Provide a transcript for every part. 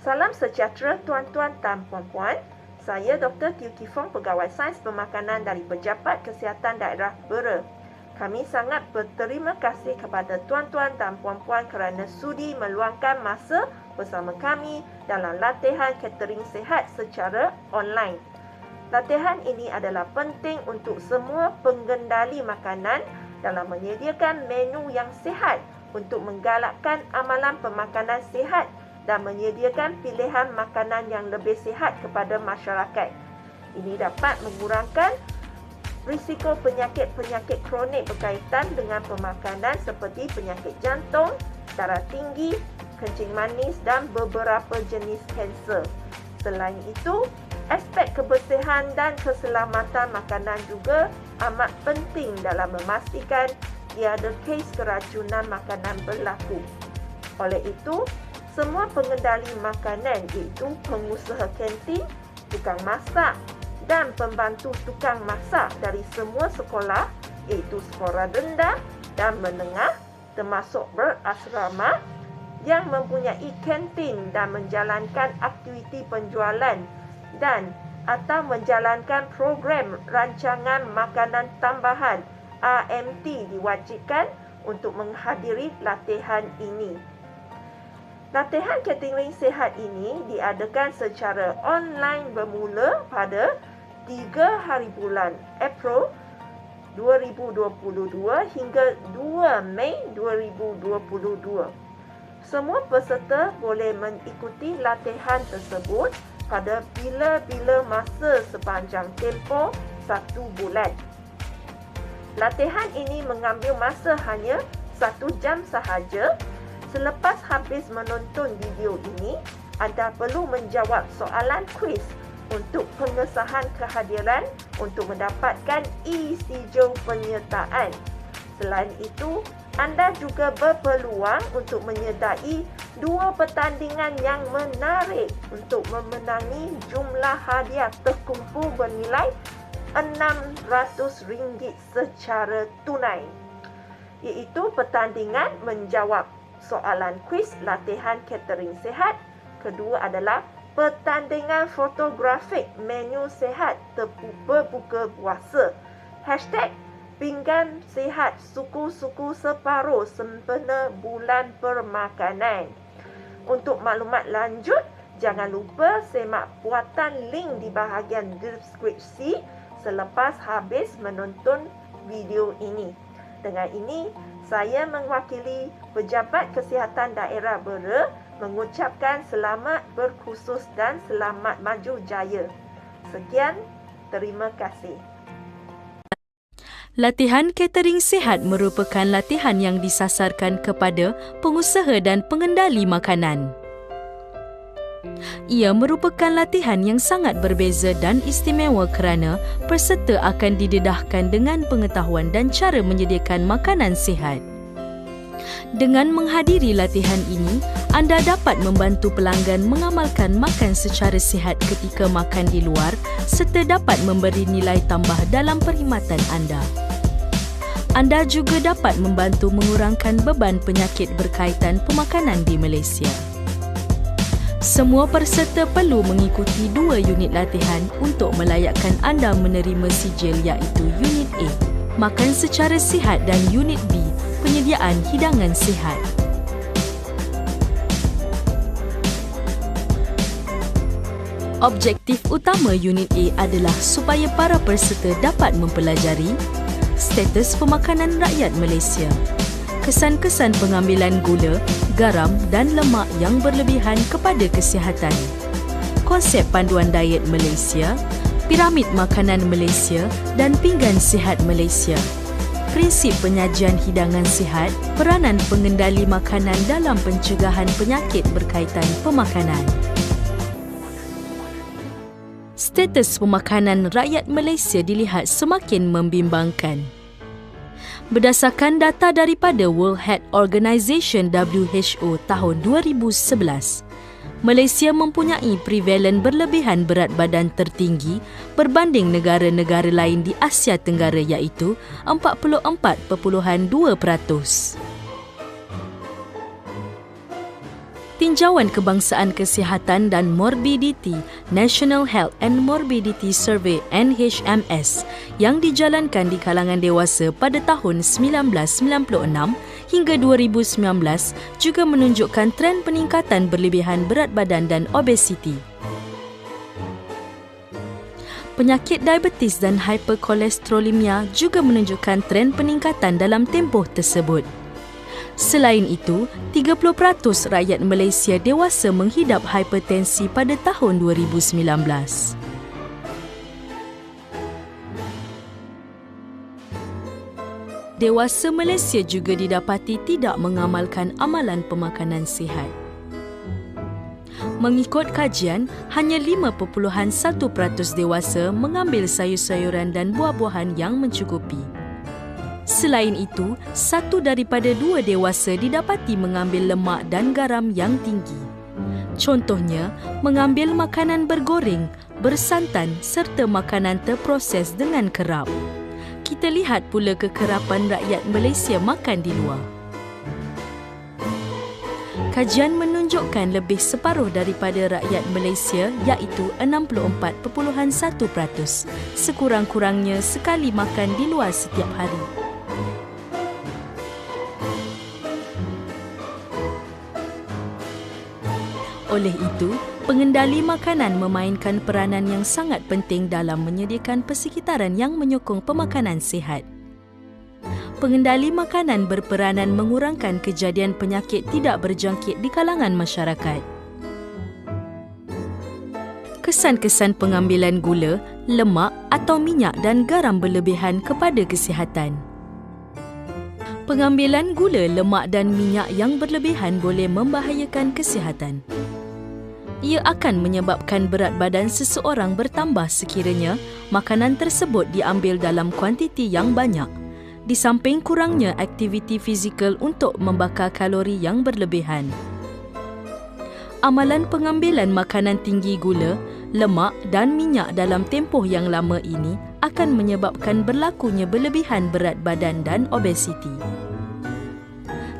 Salam sejahtera tuan-tuan dan puan-puan. Saya Dr. Tiew Kee Fong, Pegawai Sains Pemakanan dari Pejabat Kesihatan Daerah Bera. Kami sangat berterima kasih kepada tuan-tuan dan puan-puan kerana sudi meluangkan masa bersama kami dalam latihan catering sihat secara online. Latihan ini adalah penting untuk semua pengendali makanan dalam menyediakan menu yang sihat untuk menggalakkan amalan pemakanan sihat dan menyediakan pilihan makanan yang lebih sihat kepada masyarakat. Ini dapat mengurangkan risiko penyakit-penyakit kronik berkaitan dengan pemakanan seperti penyakit jantung, darah tinggi, kencing manis dan beberapa jenis kanser. Selain itu, aspek kebersihan dan keselamatan makanan juga amat penting dalam memastikan tiada kes keracunan makanan berlaku. Oleh itu, semua pengendali makanan iaitu pengusaha kantin, tukang masak dan pembantu tukang masak dari semua sekolah iaitu sekolah rendah dan menengah termasuk berasrama yang mempunyai kantin dan menjalankan aktiviti penjualan dan atau menjalankan program rancangan makanan tambahan RMT diwajibkan untuk menghadiri latihan ini. Latihan catering sihat ini diadakan secara online bermula pada 3 hari bulan April 2022 hingga 2 Mei 2022. Semua peserta boleh mengikuti latihan tersebut pada bila-bila masa sepanjang tempoh 1 bulan. Latihan ini mengambil masa hanya 1 jam sahaja. Selepas habis menonton video ini, anda perlu menjawab soalan kuis untuk pengesahan kehadiran untuk mendapatkan e-sijil penyertaan. Selain itu, anda juga berpeluang untuk menyertai 2 pertandingan yang menarik untuk memenangi jumlah hadiah terkumpul bernilai RM600 secara tunai, iaitu pertandingan menjawab soalan kuis latihan catering sihat. Kedua adalah pertandingan fotografik menu sihat berbuka puasa. #pinggan sihat suku-suku separuh sempena bulan permakanan. Untuk maklumat lanjut, jangan lupa semak puatan link di bahagian deskripsi selepas habis menonton video ini. Dengan ini, saya mewakili Pejabat Kesihatan Daerah Bera mengucapkan selamat berkhusus dan selamat maju jaya. Sekian, terima kasih. Latihan catering sihat merupakan latihan yang disasarkan kepada pengusaha dan pengendali makanan. Ia merupakan latihan yang sangat berbeza dan istimewa kerana peserta akan didedahkan dengan pengetahuan dan cara menyediakan makanan sihat. Dengan menghadiri latihan ini, anda dapat membantu pelanggan mengamalkan makan secara sihat ketika makan di luar serta dapat memberi nilai tambah dalam perkhidmatan anda. Anda juga dapat membantu mengurangkan beban penyakit berkaitan pemakanan di Malaysia. Semua peserta perlu mengikuti 2 unit latihan untuk melayakkan anda menerima sijil iaitu Unit A, makan secara sihat dan Unit B, penyediaan hidangan sihat. Objektif utama Unit A adalah supaya para peserta dapat mempelajari status pemakanan rakyat Malaysia, kesan-kesan pengambilan gula, garam dan lemak yang berlebihan kepada kesihatan, konsep panduan diet Malaysia, piramid makanan Malaysia dan pinggan sihat Malaysia, prinsip penyajian hidangan sihat, peranan pengendali makanan dalam pencegahan penyakit berkaitan pemakanan. Status pemakanan rakyat Malaysia dilihat semakin membimbangkan. Berdasarkan data daripada World Health Organization WHO tahun 2011, Malaysia mempunyai prevalen berlebihan berat badan tertinggi berbanding negara-negara lain di Asia Tenggara iaitu 44.2%. Tinjauan Kebangsaan Kesihatan dan Morbiditi National Health and Morbidity Survey NHMS yang dijalankan di kalangan dewasa pada tahun 1996 hingga 2019 juga menunjukkan tren peningkatan berlebihan berat badan dan obesiti. Penyakit diabetes dan hiperkolesterolemia juga menunjukkan tren peningkatan dalam tempoh tersebut. Selain itu, 30% rakyat Malaysia dewasa menghidap hipertensi pada tahun 2019. Dewasa Malaysia juga didapati tidak mengamalkan amalan pemakanan sihat. Mengikut kajian, hanya 5.1% dewasa mengambil sayur-sayuran dan buah-buahan yang mencukupi. Selain itu, 1 daripada 2 dewasa didapati mengambil lemak dan garam yang tinggi. Contohnya, mengambil makanan bergoreng, bersantan serta makanan terproses dengan kerap. Kita lihat pula kekerapan rakyat Malaysia makan di luar. Kajian menunjukkan lebih separuh daripada rakyat Malaysia iaitu 64.1% sekurang-kurangnya sekali makan di luar setiap hari. Oleh itu, pengendali makanan memainkan peranan yang sangat penting dalam menyediakan persekitaran yang menyokong pemakanan sihat. Pengendali makanan berperanan mengurangkan kejadian penyakit tidak berjangkit di kalangan masyarakat. Kesan-kesan pengambilan gula, lemak atau minyak dan garam berlebihan kepada kesihatan. Pengambilan gula, lemak dan minyak yang berlebihan boleh membahayakan kesihatan. Ia akan menyebabkan berat badan seseorang bertambah sekiranya makanan tersebut diambil dalam kuantiti yang banyak, di samping kurangnya aktiviti fizikal untuk membakar kalori yang berlebihan. Amalan pengambilan makanan tinggi gula, lemak dan minyak dalam tempoh yang lama ini akan menyebabkan berlakunya berlebihan berat badan dan obesiti.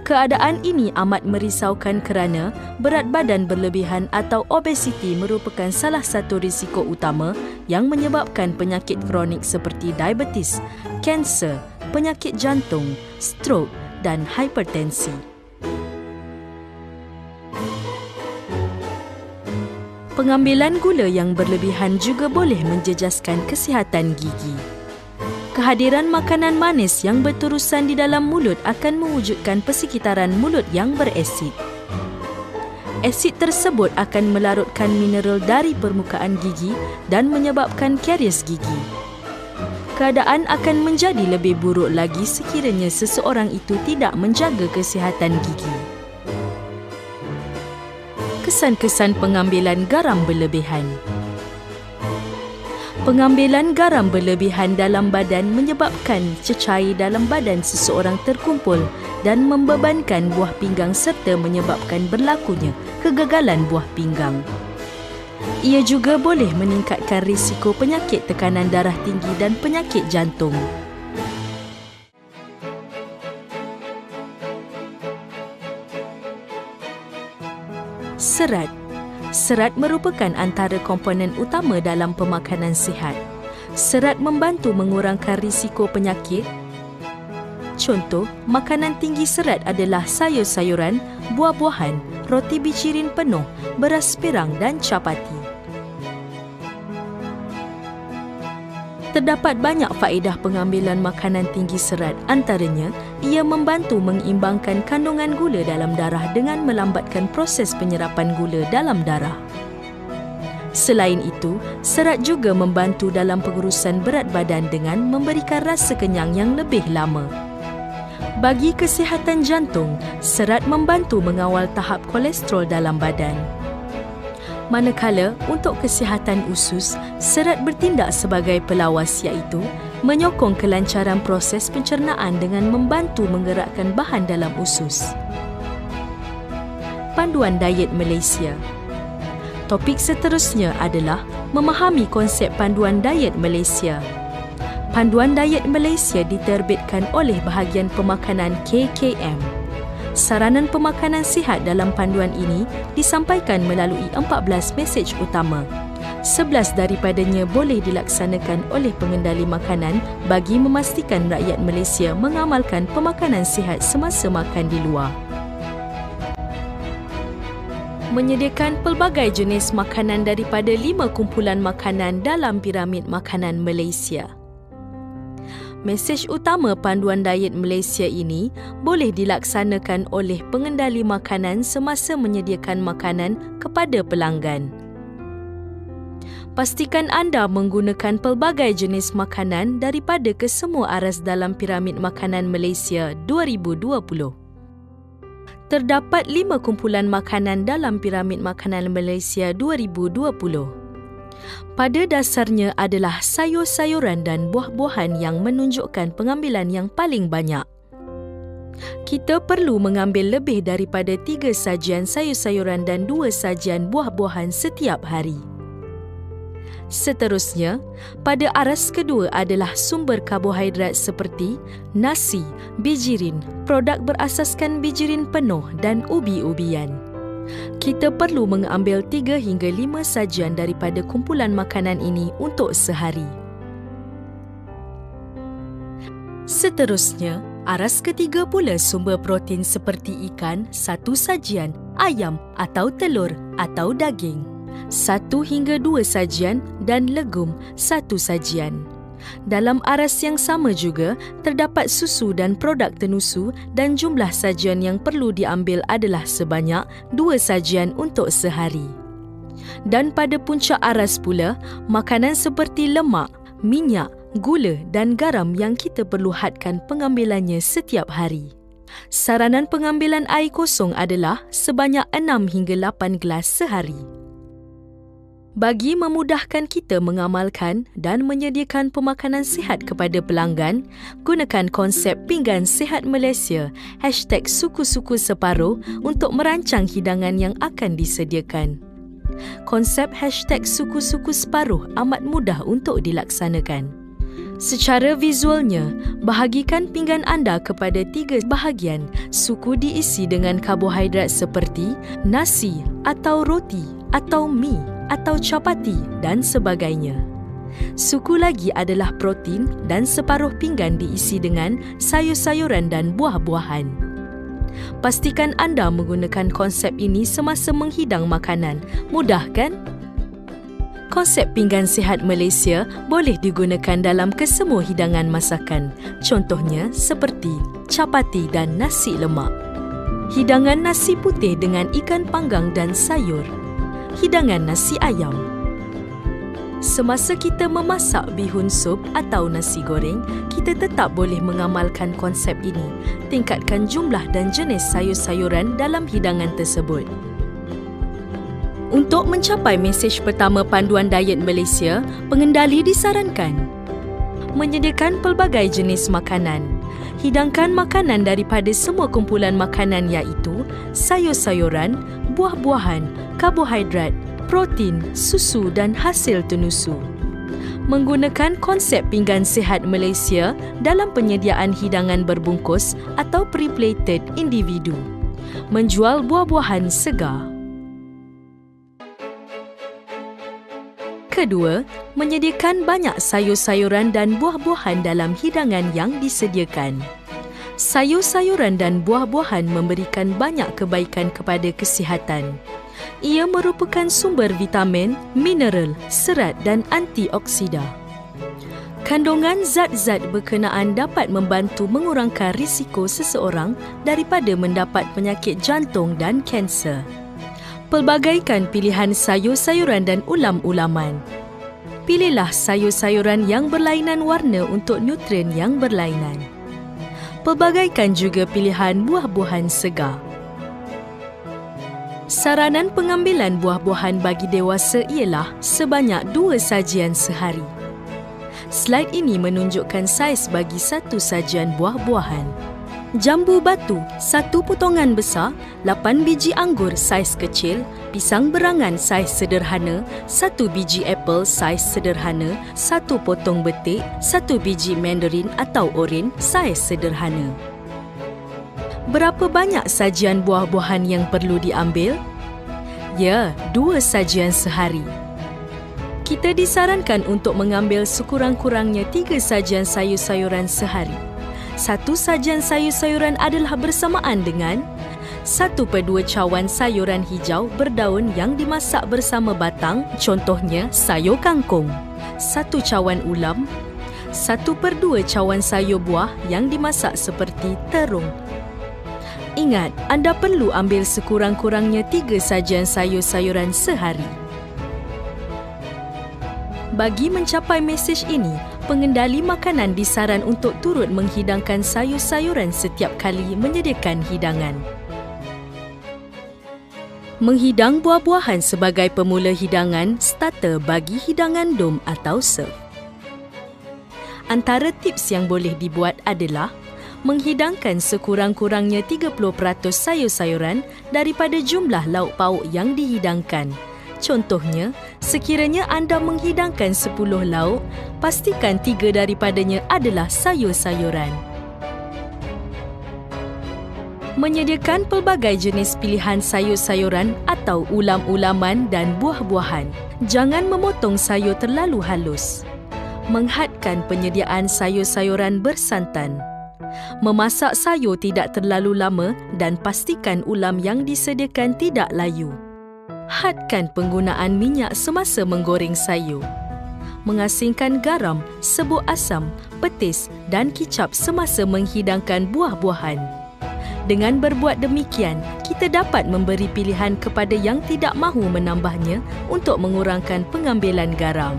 Keadaan ini amat merisaukan kerana berat badan berlebihan atau obesiti merupakan salah satu risiko utama yang menyebabkan penyakit kronik seperti diabetes, kanser, penyakit jantung, strok dan hipertensi. Pengambilan gula yang berlebihan juga boleh menjejaskan kesihatan gigi. Kehadiran makanan manis yang berterusan di dalam mulut akan mewujudkan persekitaran mulut yang beresid. Asid tersebut akan melarutkan mineral dari permukaan gigi dan menyebabkan karies gigi. Keadaan akan menjadi lebih buruk lagi sekiranya seseorang itu tidak menjaga kesihatan gigi. Kesan-kesan pengambilan garam berlebihan. Pengambilan garam berlebihan dalam badan menyebabkan cecair dalam badan seseorang terkumpul dan membebankan buah pinggang serta menyebabkan berlakunya kegagalan buah pinggang. Ia juga boleh meningkatkan risiko penyakit tekanan darah tinggi dan penyakit jantung. Serat. Serat merupakan antara komponen utama dalam pemakanan sihat. Serat membantu mengurangkan risiko penyakit. Contoh, makanan tinggi serat adalah sayur-sayuran, buah-buahan, roti bicirin penuh, beras pirang dan capati. Terdapat banyak faedah pengambilan makanan tinggi serat, antaranya ia membantu mengimbangkan kandungan gula dalam darah dengan melambatkan proses penyerapan gula dalam darah. Selain itu, serat juga membantu dalam pengurusan berat badan dengan memberikan rasa kenyang yang lebih lama. Bagi kesihatan jantung, serat membantu mengawal tahap kolesterol dalam badan. Manakala untuk kesihatan usus, serat bertindak sebagai pelawas iaitu menyokong kelancaran proses pencernaan dengan membantu menggerakkan bahan dalam usus. Panduan Diet Malaysia. Topik seterusnya adalah memahami konsep Panduan Diet Malaysia. Panduan Diet Malaysia diterbitkan oleh Bahagian Pemakanan KKM. Saranan pemakanan sihat dalam panduan ini disampaikan melalui 14 mesej utama. 11 daripadanya boleh dilaksanakan oleh pengendali makanan bagi memastikan rakyat Malaysia mengamalkan pemakanan sihat semasa makan di luar. Menyediakan pelbagai jenis makanan daripada 5 kumpulan makanan dalam piramid makanan Malaysia. Mesej utama panduan diet Malaysia ini boleh dilaksanakan oleh pengendali makanan semasa menyediakan makanan kepada pelanggan. Pastikan anda menggunakan pelbagai jenis makanan daripada kesemua aras dalam piramid makanan Malaysia 2020. Terdapat 5 kumpulan makanan dalam piramid makanan Malaysia 2020. Pada dasarnya adalah sayur-sayuran dan buah-buahan yang menunjukkan pengambilan yang paling banyak. Kita perlu mengambil lebih daripada 3 sajian sayur-sayuran dan 2 sajian buah-buahan setiap hari. Seterusnya, pada aras kedua adalah sumber karbohidrat seperti nasi, bijirin, produk berasaskan bijirin penuh dan ubi-ubian. Kita perlu mengambil 3 hingga 5 sajian daripada kumpulan makanan ini untuk sehari. Seterusnya, aras ketiga pula sumber protein seperti ikan, 1 sajian, ayam atau telur atau daging. 1 hingga 2 sajian dan legum 1 sajian. Dalam aras yang sama juga, terdapat susu dan produk tenusu dan jumlah sajian yang perlu diambil adalah sebanyak 2 sajian untuk sehari. Dan pada puncak aras pula, makanan seperti lemak, minyak, gula dan garam yang kita perlu hadkan pengambilannya setiap hari. Saranan pengambilan air kosong adalah sebanyak 6 hingga 8 gelas sehari. Bagi memudahkan kita mengamalkan dan menyediakan pemakanan sihat kepada pelanggan, gunakan konsep pinggan sihat Malaysia #suku-suku separuh untuk merancang hidangan yang akan disediakan. Konsep #suku-suku separuh amat mudah untuk dilaksanakan. Secara visualnya, bahagikan pinggan anda kepada 3 bahagian. Suku diisi dengan karbohidrat seperti nasi atau roti atau mi atau capati dan sebagainya. Suku lagi adalah protein dan separuh pinggan diisi dengan sayur-sayuran dan buah-buahan. Pastikan anda menggunakan konsep ini semasa menghidang makanan. Mudah kan? Konsep pinggan sihat Malaysia boleh digunakan dalam kesemua hidangan masakan. Contohnya seperti capati dan nasi lemak. Hidangan nasi putih dengan ikan panggang dan sayur. Hidangan nasi ayam. Semasa kita memasak bihun sup atau nasi goreng, kita tetap boleh mengamalkan konsep ini. Tingkatkan jumlah dan jenis sayur-sayuran dalam hidangan tersebut. Untuk mencapai mesej pertama panduan diet Malaysia, pengendali disarankan menyediakan pelbagai jenis makanan. Hidangkan makanan daripada semua kumpulan makanan iaitu sayur-sayuran, buah-buahan, karbohidrat, protein, susu dan hasil tenusu. Menggunakan konsep pinggan sihat Malaysia dalam penyediaan hidangan berbungkus atau pre-plated individu. Menjual buah-buahan segar. Kedua, menyediakan banyak sayur-sayuran dan buah-buahan dalam hidangan yang disediakan. Sayur-sayuran dan buah-buahan memberikan banyak kebaikan kepada kesihatan. Ia merupakan sumber vitamin, mineral, serat dan antioksida. Kandungan zat-zat berkenaan dapat membantu mengurangkan risiko seseorang daripada mendapat penyakit jantung dan kanser. Pelbagaikan pilihan sayur-sayuran dan ulam-ulaman. Pilihlah sayur-sayuran yang berlainan warna untuk nutrien yang berlainan. Pelbagaikan juga pilihan buah-buahan segar. Saranan pengambilan buah-buahan bagi dewasa ialah sebanyak 2 sajian sehari. Slide ini menunjukkan saiz bagi 1 sajian buah-buahan. Jambu batu, 1 potongan besar, 8 biji anggur saiz kecil, pisang berangan saiz sederhana, 1 biji apel saiz sederhana, 1 potong betik, 1 biji mandarin atau oren saiz sederhana. Berapa banyak sajian buah-buahan yang perlu diambil? Ya, 2 sajian sehari. Kita disarankan untuk mengambil sekurang-kurangnya 3 sajian sayur-sayuran sehari. 1 sajian sayur-sayuran adalah bersamaan dengan 1/2 cawan sayuran hijau berdaun yang dimasak bersama batang, contohnya sayur kangkung. 1 cawan ulam, 1/2 cawan sayur buah yang dimasak seperti terung. Ingat, anda perlu ambil sekurang-kurangnya 3 sajian sayur-sayuran sehari. Bagi mencapai mesej ini, pengendali makanan disaran untuk turut menghidangkan sayur-sayuran setiap kali menyediakan hidangan. Menghidang buah-buahan sebagai pemula hidangan starter bagi hidangan dom atau serve. Antara tips yang boleh dibuat adalah menghidangkan sekurang-kurangnya 30% sayur-sayuran daripada jumlah lauk pauk yang dihidangkan. Contohnya, sekiranya anda menghidangkan 10 lauk, pastikan 3 daripadanya adalah sayur-sayuran. Menyediakan pelbagai jenis pilihan sayur-sayuran atau ulam-ulaman dan buah-buahan. Jangan memotong sayur terlalu halus. Menghadkan penyediaan sayur-sayuran bersantan. Memasak sayur tidak terlalu lama dan pastikan ulam yang disediakan tidak layu. Hadkan penggunaan minyak semasa menggoreng sayur. Mengasingkan garam, serbuk asam, petis dan kicap semasa menghidangkan buah-buahan. Dengan berbuat demikian, kita dapat memberi pilihan kepada yang tidak mahu menambahnya untuk mengurangkan pengambilan garam.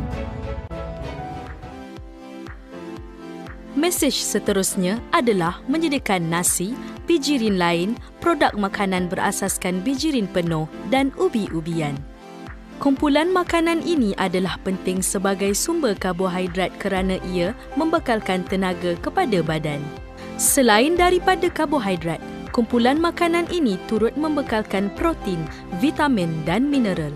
Mesej seterusnya adalah menyediakan nasi, bijirin lain, produk makanan berasaskan bijirin penuh dan ubi-ubian. Kumpulan makanan ini adalah penting sebagai sumber karbohidrat kerana ia membekalkan tenaga kepada badan. Selain daripada karbohidrat, kumpulan makanan ini turut membekalkan protein, vitamin dan mineral.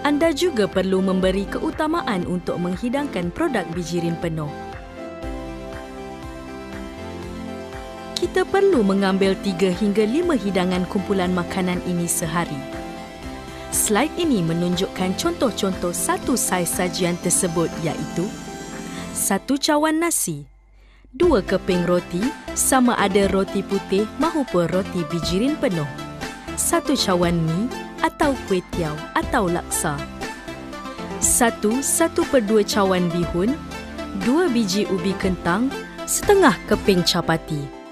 Anda juga perlu memberi keutamaan untuk menghidangkan produk bijirin penuh. Kita perlu mengambil 3 hingga 5 hidangan kumpulan makanan ini sehari. Slide ini menunjukkan contoh-contoh 1 saiz sajian tersebut iaitu 1 cawan nasi, 2 keping roti sama ada roti putih maupun roti bijirin penuh, 1 cawan mi atau kuih tiaw atau laksa, 1/1/2 cawan bihun, 2 biji ubi kentang, setengah keping capati.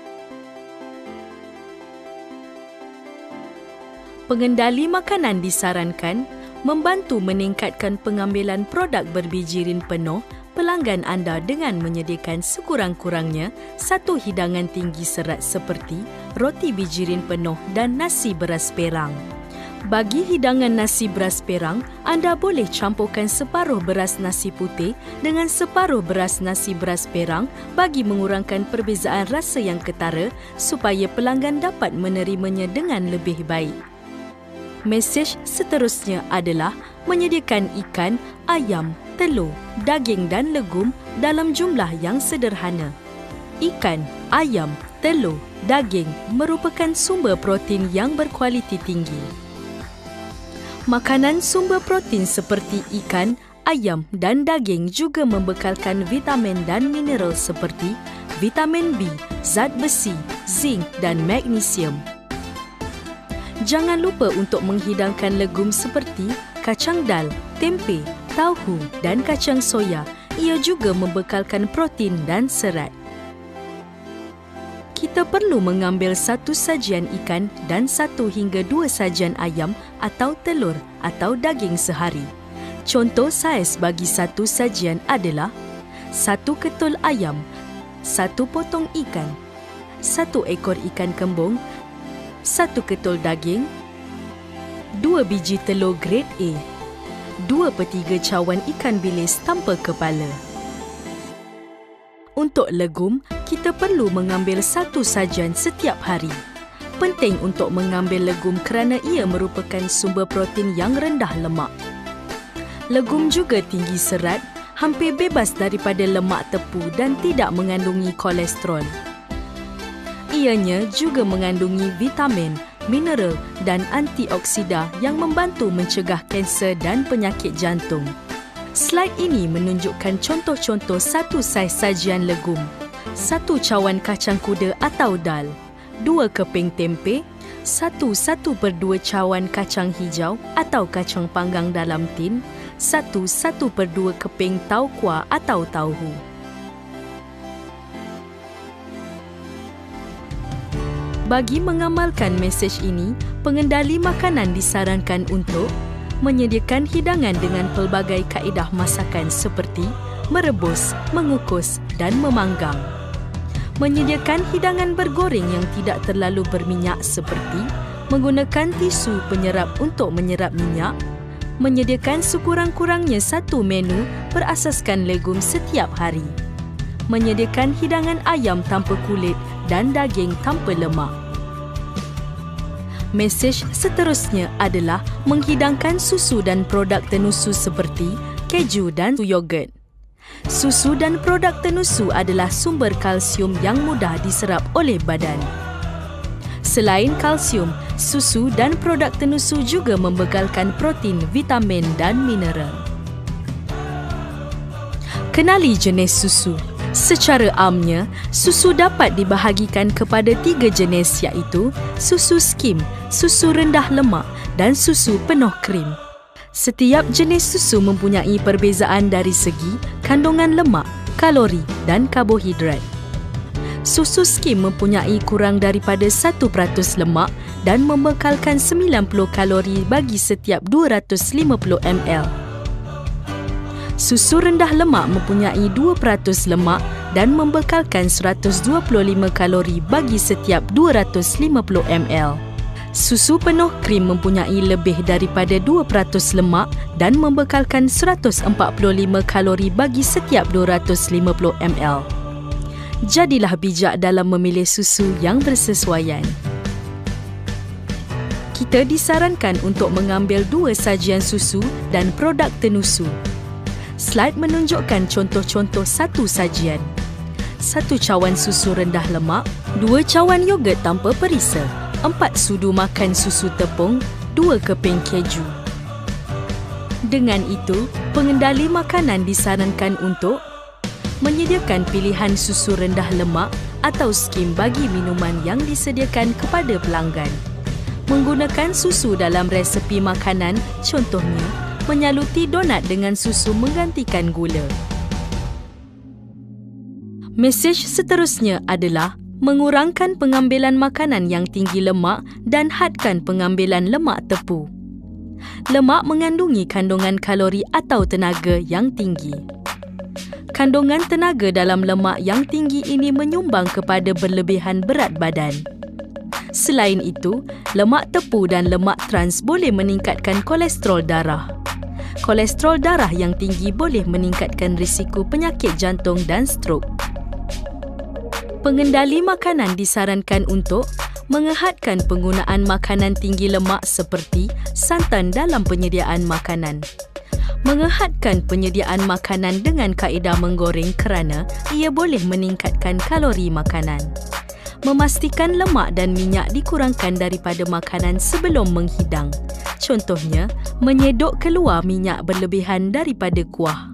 Pengendali makanan disarankan membantu meningkatkan pengambilan produk berbijirin penuh pelanggan anda dengan menyediakan sekurang-kurangnya 1 hidangan tinggi serat seperti roti bijirin penuh dan nasi beras perang. Bagi hidangan nasi beras perang, anda boleh campurkan separuh beras nasi putih dengan separuh beras nasi beras perang bagi mengurangkan perbezaan rasa yang ketara supaya pelanggan dapat menerimanya dengan lebih baik. Mesej seterusnya adalah menyediakan ikan, ayam, telur, daging dan legum dalam jumlah yang sederhana. Ikan, ayam, telur, daging merupakan sumber protein yang berkualiti tinggi. Makanan sumber protein seperti ikan, ayam dan daging juga membekalkan vitamin dan mineral seperti vitamin B, zat besi, zinc dan magnesium. Jangan lupa untuk menghidangkan legum seperti kacang dal, tempe, tauhu dan kacang soya. Ia juga membekalkan protein dan serat. Kita perlu mengambil 1 sajian ikan dan 1 hingga 2 sajian ayam atau telur atau daging sehari. Contoh saiz bagi 1 sajian adalah 1 ketul ayam, 1 potong ikan, 1 ekor ikan kembung, 1 ketul daging, 2 biji telur grade A, 2/3 cawan ikan bilis tanpa kepala. Untuk legum, kita perlu mengambil 1 sajian setiap hari. Penting untuk mengambil legum kerana ia merupakan sumber protein yang rendah lemak. Legum juga tinggi serat, hampir bebas daripada lemak tepu dan tidak mengandungi kolesterol. Ianya juga mengandungi vitamin, mineral dan antioksida yang membantu mencegah kanser dan penyakit jantung. Slide ini menunjukkan contoh-contoh satu saiz sajian legum. 1 cawan kacang kuda atau dal, 2 keping tempe, 1/2 cawan kacang hijau atau kacang panggang dalam tin, 1/2 keping taukuah atau tauhu. Bagi mengamalkan mesej ini, pengendali makanan disarankan untuk menyediakan hidangan dengan pelbagai kaedah masakan seperti merebus, mengukus dan memanggang. Menyediakan hidangan bergoreng yang tidak terlalu berminyak seperti menggunakan tisu penyerap untuk menyerap minyak. Menyediakan sekurang-kurangnya 1 menu berasaskan legum setiap hari. Menyediakan hidangan ayam tanpa kulit dan daging tanpa lemak. Mesej seterusnya adalah menghidangkan susu dan produk tenusu seperti keju dan yogurt. Susu dan produk tenusu adalah sumber kalsium yang mudah diserap oleh badan. Selain kalsium, susu dan produk tenusu juga membekalkan protein, vitamin dan mineral. Kenali jenis susu. Secara amnya, susu dapat dibahagikan kepada 3 jenis iaitu susu skim, susu rendah lemak dan susu penuh krim. Setiap jenis susu mempunyai perbezaan dari segi kandungan lemak, kalori dan karbohidrat. Susu skim mempunyai kurang daripada 1% lemak dan membekalkan 90 kalori bagi setiap 250 ml. Susu rendah lemak mempunyai 2% lemak dan membekalkan 125 kalori bagi setiap 250 ml. Susu penuh krim mempunyai lebih daripada 2% lemak dan membekalkan 145 kalori bagi setiap 250 ml. Jadilah bijak dalam memilih susu yang bersesuaian. Kita disarankan untuk mengambil 2 sajian susu dan produk tenusu. Slide menunjukkan contoh-contoh satu sajian. 1 cawan susu rendah lemak, 2 cawan yogurt tanpa perisa, 4 sudu makan susu tepung, 2 keping keju. Dengan itu, pengendali makanan disarankan untuk menyediakan pilihan susu rendah lemak atau skim bagi minuman yang disediakan kepada pelanggan. Menggunakan susu dalam resepi makanan, contohnya, menyaluti donat dengan susu menggantikan gula. Mesej seterusnya adalah mengurangkan pengambilan makanan yang tinggi lemak dan hadkan pengambilan lemak tepu. Lemak mengandungi kandungan kalori atau tenaga yang tinggi. Kandungan tenaga dalam lemak yang tinggi ini menyumbang kepada berlebihan berat badan. Selain itu, lemak tepu dan lemak trans boleh meningkatkan kolesterol darah. Kolesterol darah yang tinggi boleh meningkatkan risiko penyakit jantung dan strok. Pengendali makanan disarankan untuk mengehadkan penggunaan makanan tinggi lemak seperti santan dalam penyediaan makanan. Mengehadkan penyediaan makanan dengan kaedah menggoreng kerana ia boleh meningkatkan kalori makanan. Memastikan lemak dan minyak dikurangkan daripada makanan sebelum menghidang. Contohnya, menyedok keluar minyak berlebihan daripada kuah.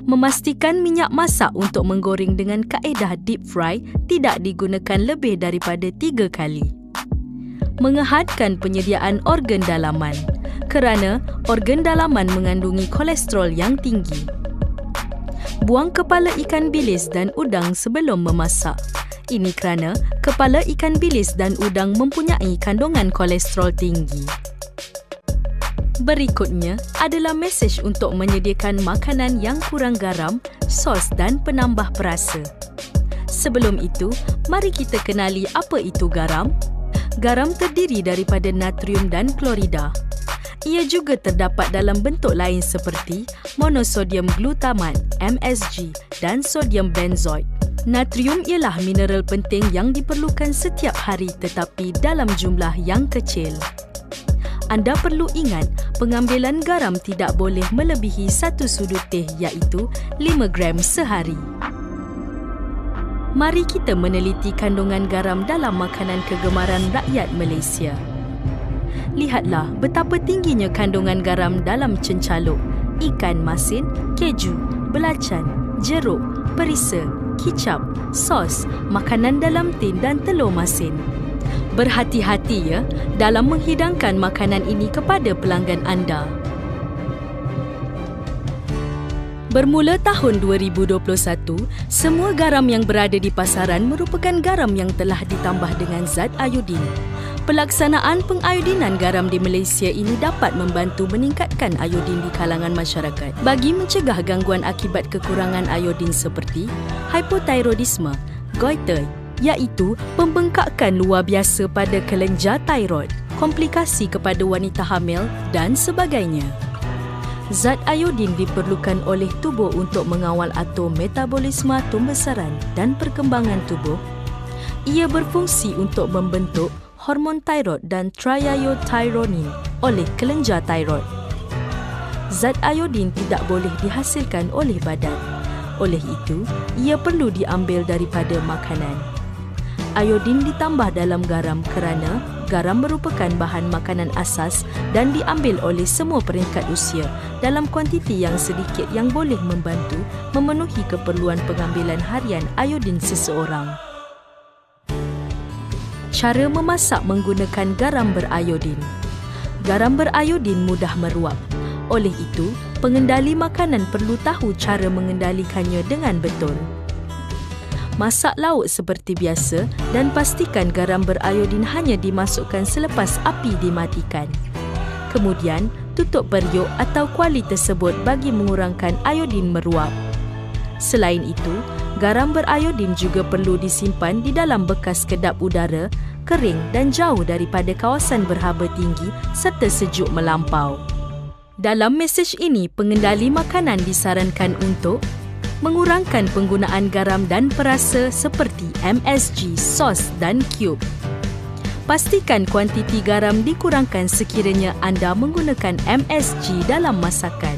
Memastikan minyak masak untuk menggoreng dengan kaedah deep fry tidak digunakan lebih daripada 3 kali. Mengehadkan penyediaan organ dalaman kerana organ dalaman mengandungi kolesterol yang tinggi. Buang kepala ikan bilis dan udang sebelum memasak. Ini kerana kepala ikan bilis dan udang mempunyai kandungan kolesterol tinggi. Berikutnya adalah mesej untuk menyediakan makanan yang kurang garam, sos dan penambah perasa. Sebelum itu, mari kita kenali apa itu garam. Garam terdiri daripada natrium dan klorida. Ia juga terdapat dalam bentuk lain seperti monosodium glutamat, MSG dan sodium benzoat. Natrium ialah mineral penting yang diperlukan setiap hari tetapi dalam jumlah yang kecil. Anda perlu ingat, pengambilan garam tidak boleh melebihi 1 sudu teh iaitu 5 gram sehari. Mari kita meneliti kandungan garam dalam makanan kegemaran rakyat Malaysia. Lihatlah betapa tingginya kandungan garam dalam cencaluk, ikan masin, keju, belacan, jeruk, perisa, kicap, sos, makanan dalam tin dan telur masin. Berhati-hati ya dalam menghidangkan makanan ini kepada pelanggan anda. Bermula tahun 2021, semua garam yang berada di pasaran merupakan garam yang telah ditambah dengan zat iodin. Pelaksanaan pengiodinan garam di Malaysia ini dapat membantu meningkatkan iodin di kalangan masyarakat bagi mencegah gangguan akibat kekurangan iodin seperti hypothyroidisme, goiter, iaitu pembengkakan luar biasa pada kelenjar thyroid, komplikasi kepada wanita hamil dan sebagainya. Zat iodin diperlukan oleh tubuh untuk mengawal atom metabolisme pembesaran dan perkembangan tubuh. Ia berfungsi untuk membentuk hormon thyroid dan triiodthyronin oleh kelenjar thyroid. Zat iodin tidak boleh dihasilkan oleh badan. Oleh itu, ia perlu diambil daripada makanan. Iodin ditambah dalam garam kerana garam merupakan bahan makanan asas dan diambil oleh semua peringkat usia dalam kuantiti yang sedikit yang boleh membantu memenuhi keperluan pengambilan harian iodin seseorang. Cara memasak menggunakan garam beriodin. Garam beriodin mudah meruap. Oleh itu, pengendali makanan perlu tahu cara mengendalikannya dengan betul. Masak lauk seperti biasa dan pastikan garam beriodin hanya dimasukkan selepas api dimatikan. Kemudian, tutup periuk atau kuali tersebut bagi mengurangkan iodin meruap. Selain itu, garam beriodin juga perlu disimpan di dalam bekas kedap udara, kering dan jauh daripada kawasan berhaba tinggi serta sejuk melampau. Dalam mesej ini, pengendali makanan disarankan untuk mengurangkan penggunaan garam dan perasa seperti MSG, sos dan cube. Pastikan kuantiti garam dikurangkan sekiranya anda menggunakan MSG dalam masakan.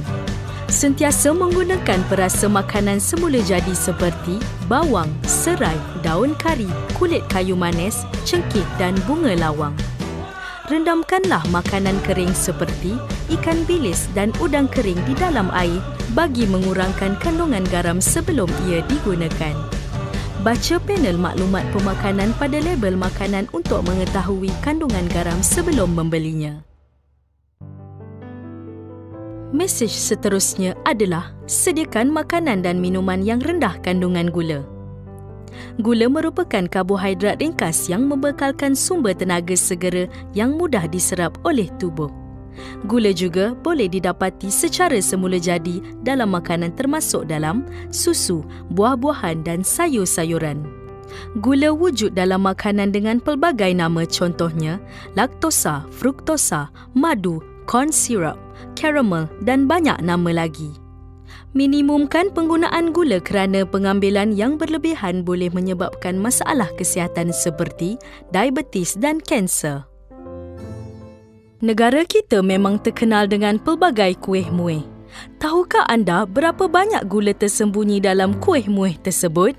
Sentiasa menggunakan perasa makanan semula jadi seperti bawang, serai, daun kari, kulit kayu manis, cengkeh dan bunga lawang. Rendamkanlah makanan kering seperti ikan bilis dan udang kering di dalam air bagi mengurangkan kandungan garam sebelum ia digunakan. Baca panel maklumat pemakanan pada label makanan untuk mengetahui kandungan garam sebelum membelinya. Mesej seterusnya adalah sediakan makanan dan minuman yang rendah kandungan gula. Gula merupakan karbohidrat ringkas yang membekalkan sumber tenaga segera yang mudah diserap oleh tubuh. Gula juga boleh didapati secara semula jadi dalam makanan termasuk dalam susu, buah-buahan dan sayur-sayuran. Gula wujud dalam makanan dengan pelbagai nama, contohnya laktosa, fruktosa, madu, corn syrup, caramel dan banyak nama lagi. Minimumkan penggunaan gula kerana pengambilan yang berlebihan boleh menyebabkan masalah kesihatan seperti diabetes dan kanser. Negara kita memang terkenal dengan pelbagai kuih muih. Tahukah anda berapa banyak gula tersembunyi dalam kuih muih tersebut?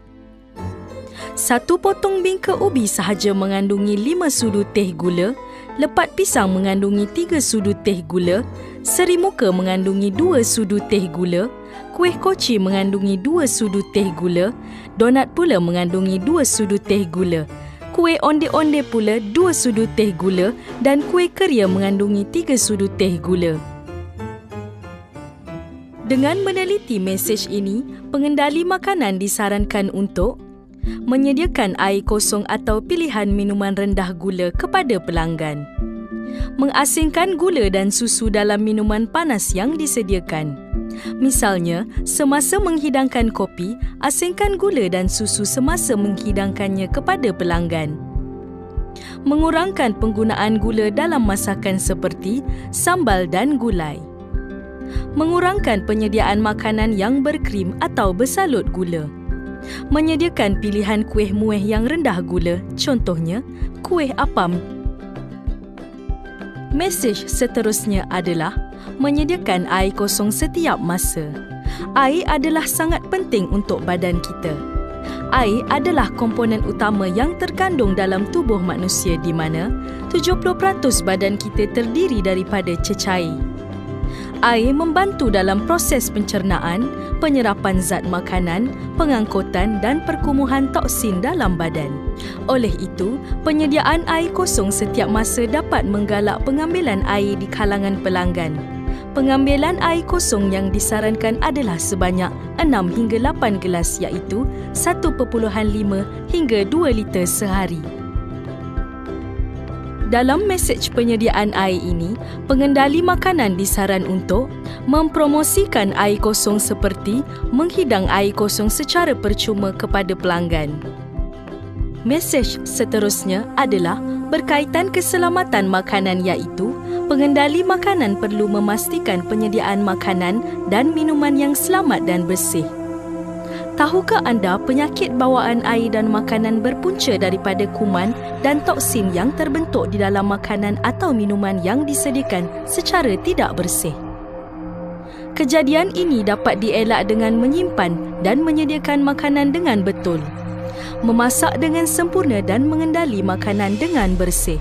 Satu potong bingka ubi sahaja mengandungi 5 sudu teh gula, lepat pisang mengandungi 3 sudu teh gula, seri muka mengandungi 2 sudu teh gula, kuih koci mengandungi 2 sudu teh gula, donat pula mengandungi 2 sudu teh gula, kuih onde-onde pula 2 sudu teh gula dan kuih keria mengandungi 3 sudu teh gula. Dengan meneliti mesej ini, pengendali makanan disarankan untuk menyediakan air kosong atau pilihan minuman rendah gula kepada pelanggan. Mengasingkan gula dan susu dalam minuman panas yang disediakan. Misalnya, semasa menghidangkan kopi, asingkan gula dan susu semasa menghidangkannya kepada pelanggan. Mengurangkan penggunaan gula dalam masakan seperti sambal dan gulai. Mengurangkan penyediaan makanan yang berkrim atau bersalut gula. Menyediakan pilihan kuih muih yang rendah gula, contohnya kuih apam. Mesej seterusnya adalah menyediakan air kosong setiap masa. Air adalah sangat penting untuk badan kita. Air adalah komponen utama yang terkandung dalam tubuh manusia di mana 70% badan kita terdiri daripada cecair. Air membantu dalam proses pencernaan, penyerapan zat makanan, pengangkutan dan perkumuhan toksin dalam badan. Oleh itu, penyediaan air kosong setiap masa dapat menggalak pengambilan air di kalangan pelanggan. Pengambilan air kosong yang disarankan adalah sebanyak 6 hingga 8 gelas iaitu 1.5 hingga 2 liter sehari. Dalam mesej penyediaan air ini, pengendali makanan disaran untuk mempromosikan air kosong seperti menghidang air kosong secara percuma kepada pelanggan. Mesej seterusnya adalah berkaitan keselamatan makanan iaitu pengendali makanan perlu memastikan penyediaan makanan dan minuman yang selamat dan bersih. Tahukah anda penyakit bawaan air dan makanan berpunca daripada kuman dan toksin yang terbentuk di dalam makanan atau minuman yang disediakan secara tidak bersih? Kejadian ini dapat dielak dengan menyimpan dan menyediakan makanan dengan betul, memasak dengan sempurna dan mengendali makanan dengan bersih.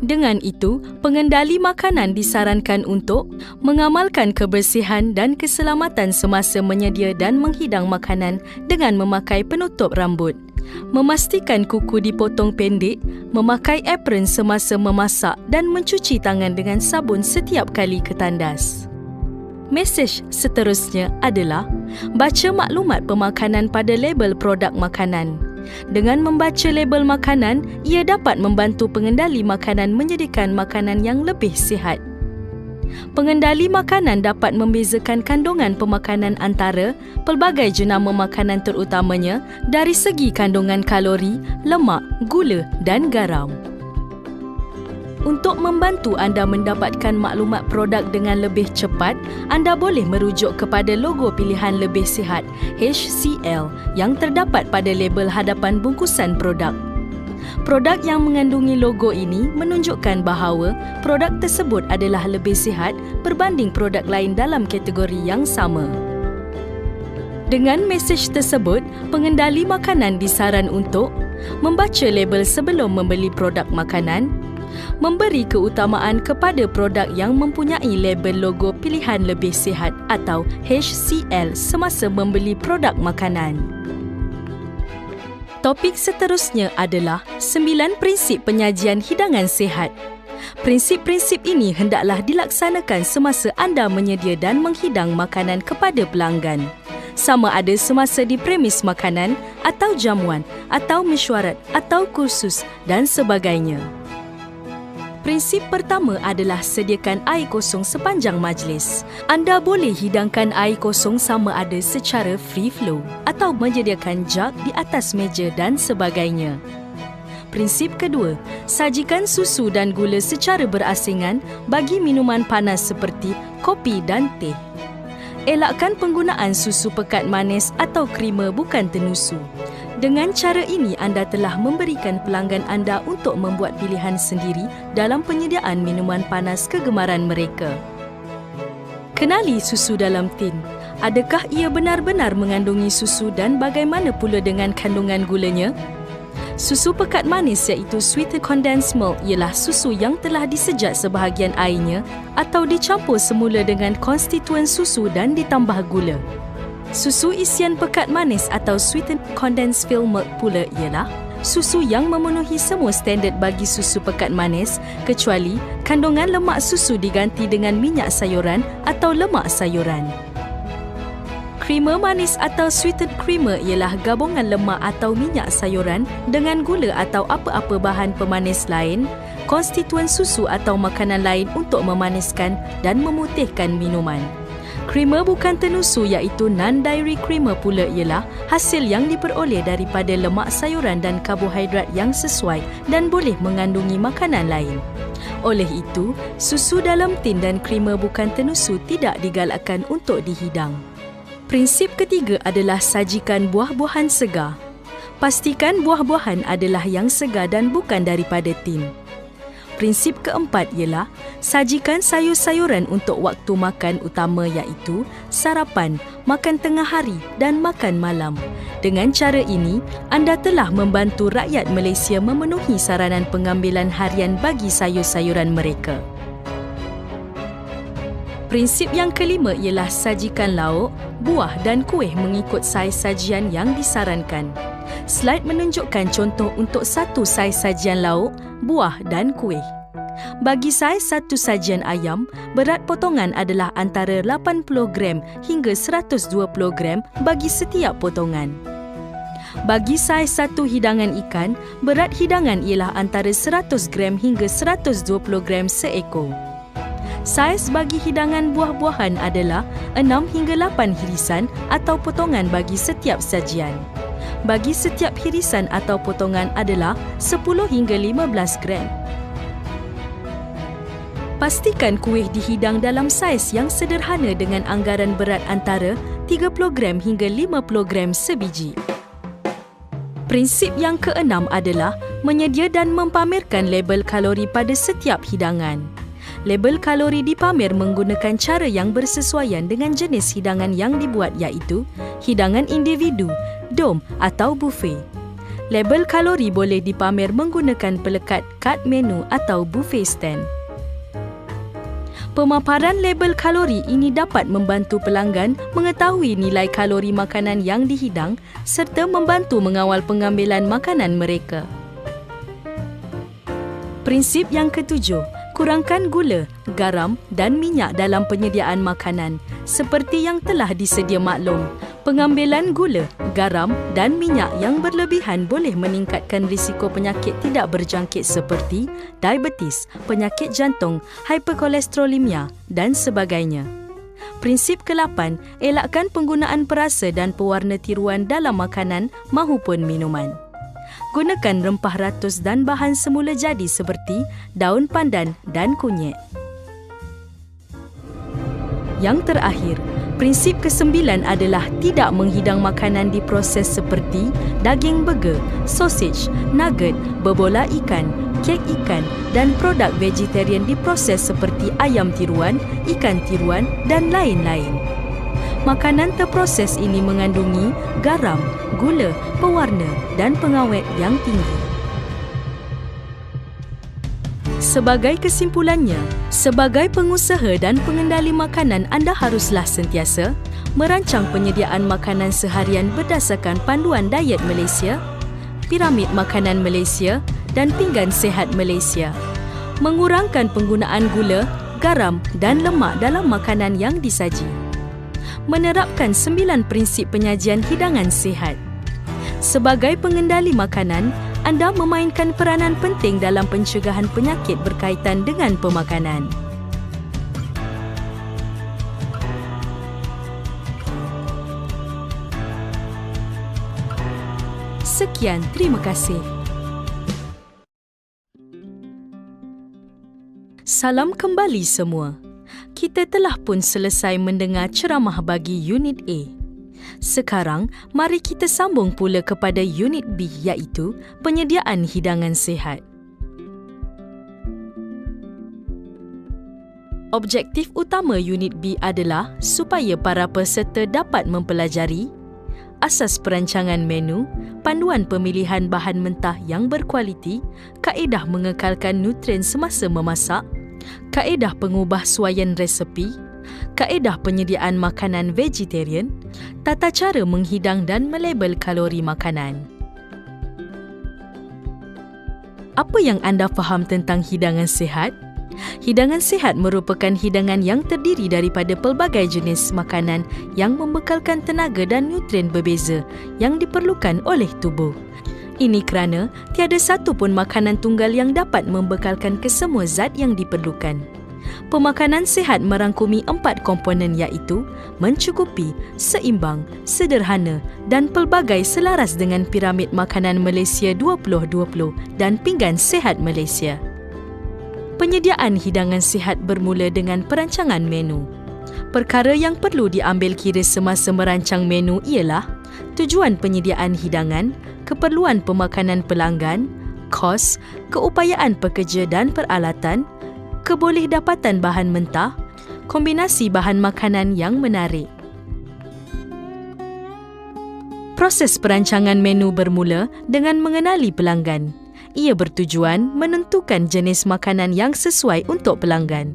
Dengan itu, pengendali makanan disarankan untuk mengamalkan kebersihan dan keselamatan semasa menyedia dan menghidang makanan dengan memakai penutup rambut, memastikan kuku dipotong pendek, memakai apron semasa memasak dan mencuci tangan dengan sabun setiap kali ke tandas. Mesej seterusnya adalah baca maklumat pemakanan pada label produk makanan. Dengan membaca label makanan, ia dapat membantu pengendali makanan menyediakan makanan yang lebih sihat. Pengendali makanan dapat membezakan kandungan pemakanan antara pelbagai jenama makanan terutamanya dari segi kandungan kalori, lemak, gula dan garam. Untuk membantu anda mendapatkan maklumat produk dengan lebih cepat, anda boleh merujuk kepada logo pilihan lebih sihat HCL yang terdapat pada label hadapan bungkusan produk. Produk yang mengandungi logo ini menunjukkan bahawa produk tersebut adalah lebih sihat berbanding produk lain dalam kategori yang sama. Dengan mesej tersebut, pengendali makanan disaran untuk membaca label sebelum membeli produk makanan, memberi keutamaan kepada produk yang mempunyai label logo pilihan lebih sihat atau HCL semasa membeli produk makanan. Topik seterusnya adalah 9 prinsip penyajian hidangan sihat. Prinsip-prinsip ini hendaklah dilaksanakan semasa anda menyedia dan menghidang makanan kepada pelanggan, sama ada semasa di premis makanan atau jamuan atau mesyuarat atau kursus dan sebagainya. Prinsip pertama adalah sediakan air kosong sepanjang majlis. Anda boleh hidangkan air kosong sama ada secara free flow atau menyediakan jug di atas meja dan sebagainya. Prinsip kedua, sajikan susu dan gula secara berasingan bagi minuman panas seperti kopi dan teh. Elakkan penggunaan susu pekat manis atau krima bukan tenusu. Dengan cara ini, anda telah memberikan pelanggan anda untuk membuat pilihan sendiri dalam penyediaan minuman panas kegemaran mereka. Kenali susu dalam tin. Adakah ia benar-benar mengandungi susu dan bagaimana pula dengan kandungan gulanya? Susu pekat manis iaitu sweetened condensed milk ialah susu yang telah disejak sebahagian airnya atau dicampur semula dengan konstituen susu dan ditambah gula. Susu isian pekat manis atau sweetened condensed milk pula ialah susu yang memenuhi semua standard bagi susu pekat manis kecuali kandungan lemak susu diganti dengan minyak sayuran atau lemak sayuran. Krima manis atau sweetened creamer ialah gabungan lemak atau minyak sayuran dengan gula atau apa-apa bahan pemanis lain, konstituen susu atau makanan lain untuk memaniskan dan memutihkan minuman. Krema bukan tenusu iaitu non-dairy creamer pula ialah hasil yang diperoleh daripada lemak sayuran dan karbohidrat yang sesuai dan boleh mengandungi makanan lain. Oleh itu, susu dalam tin dan krema bukan tenusu tidak digalakkan untuk dihidang. Prinsip ketiga adalah sajikan buah-buahan segar. Pastikan buah-buahan adalah yang segar dan bukan daripada tin. Prinsip keempat ialah sajikan sayur-sayuran untuk waktu makan utama iaitu sarapan, makan tengah hari dan makan malam. Dengan cara ini, anda telah membantu rakyat Malaysia memenuhi saranan pengambilan harian bagi sayur-sayuran mereka. Prinsip yang kelima ialah sajikan lauk, buah dan kuih mengikut saiz sajian yang disarankan. Slide menunjukkan contoh untuk satu saiz sajian lauk, buah dan kuih. Bagi saiz satu sajian ayam, berat potongan adalah antara 80 gram hingga 120 gram bagi setiap potongan. Bagi saiz satu hidangan ikan, berat hidangan ialah antara 100 gram hingga 120 gram seekor. Saiz bagi hidangan buah-buahan adalah 6 hingga 8 hirisan atau potongan bagi setiap sajian. Bagi setiap hirisan atau potongan adalah 10 hingga 15 gram. Pastikan kuih dihidang dalam saiz yang sederhana dengan anggaran berat antara 30 gram hingga 50 gram sebiji. Prinsip yang keenam adalah menyedia dan mempamerkan label kalori pada setiap hidangan. Label kalori dipamer menggunakan cara yang bersesuaian dengan jenis hidangan yang dibuat iaitu hidangan individu, dom atau buffet. Label kalori boleh dipamer menggunakan pelekat kad menu atau buffet stand. Pemaparan label kalori ini dapat membantu pelanggan mengetahui nilai kalori makanan yang dihidang serta membantu mengawal pengambilan makanan mereka. Prinsip yang ketujuh, kurangkan gula, garam dan minyak dalam penyediaan makanan. Seperti yang telah disedia maklum, pengambilan gula, garam dan minyak yang berlebihan boleh meningkatkan risiko penyakit tidak berjangkit seperti diabetes, penyakit jantung, hiperkolesterolemia dan sebagainya. Prinsip ke-8, elakkan penggunaan perasa dan pewarna tiruan dalam makanan mahupun minuman. Gunakan rempah ratus dan bahan semula jadi seperti daun pandan dan kunyit. Yang terakhir, prinsip ke-9 adalah tidak menghidang makanan diproses seperti daging burger, sausage, nugget, berbola ikan, kek ikan dan produk vegetarian diproses seperti ayam tiruan, ikan tiruan dan lain-lain. Makanan terproses ini mengandungi garam, gula, pewarna dan pengawet yang tinggi. Sebagai kesimpulannya, sebagai pengusaha dan pengendali makanan, anda haruslah sentiasa merancang penyediaan makanan seharian berdasarkan panduan Diet Malaysia, Piramid Makanan Malaysia dan Pinggan Sihat Malaysia. Mengurangkan penggunaan gula, garam dan lemak dalam makanan yang disaji. Menerapkan 9 prinsip penyajian hidangan sihat. Sebagai pengendali makanan, anda memainkan peranan penting dalam pencegahan penyakit berkaitan dengan pemakanan. Sekian, terima kasih. Salam kembali semua. Kita telah pun selesai mendengar ceramah bagi unit A. Sekarang, mari kita sambung pula kepada unit B iaitu penyediaan hidangan sihat. Objektif utama unit B adalah supaya para peserta dapat mempelajari asas perancangan menu, panduan pemilihan bahan mentah yang berkualiti, kaedah mengekalkan nutrien semasa memasak, kaedah pengubah suaian resepi, kaedah penyediaan makanan vegetarian, tata cara menghidang dan melabel kalori makanan. Apa yang anda faham tentang hidangan sihat? Hidangan sihat merupakan hidangan yang terdiri daripada pelbagai jenis makanan yang membekalkan tenaga dan nutrien berbeza yang diperlukan oleh tubuh. Ini kerana tiada satu pun makanan tunggal yang dapat membekalkan kesemua zat yang diperlukan. Pemakanan sihat merangkumi 4 komponen iaitu mencukupi, seimbang, sederhana dan pelbagai selaras dengan Piramid Makanan Malaysia 2020 dan Pinggan Sihat Malaysia. Penyediaan hidangan sihat bermula dengan perancangan menu. Perkara yang perlu diambil kira semasa merancang menu ialah tujuan penyediaan hidangan, keperluan pemakanan pelanggan, kos, keupayaan pekerja dan peralatan, kebolehdapatan bahan mentah, kombinasi bahan makanan yang menarik. Proses perancangan menu bermula dengan mengenali pelanggan. Ia bertujuan menentukan jenis makanan yang sesuai untuk pelanggan.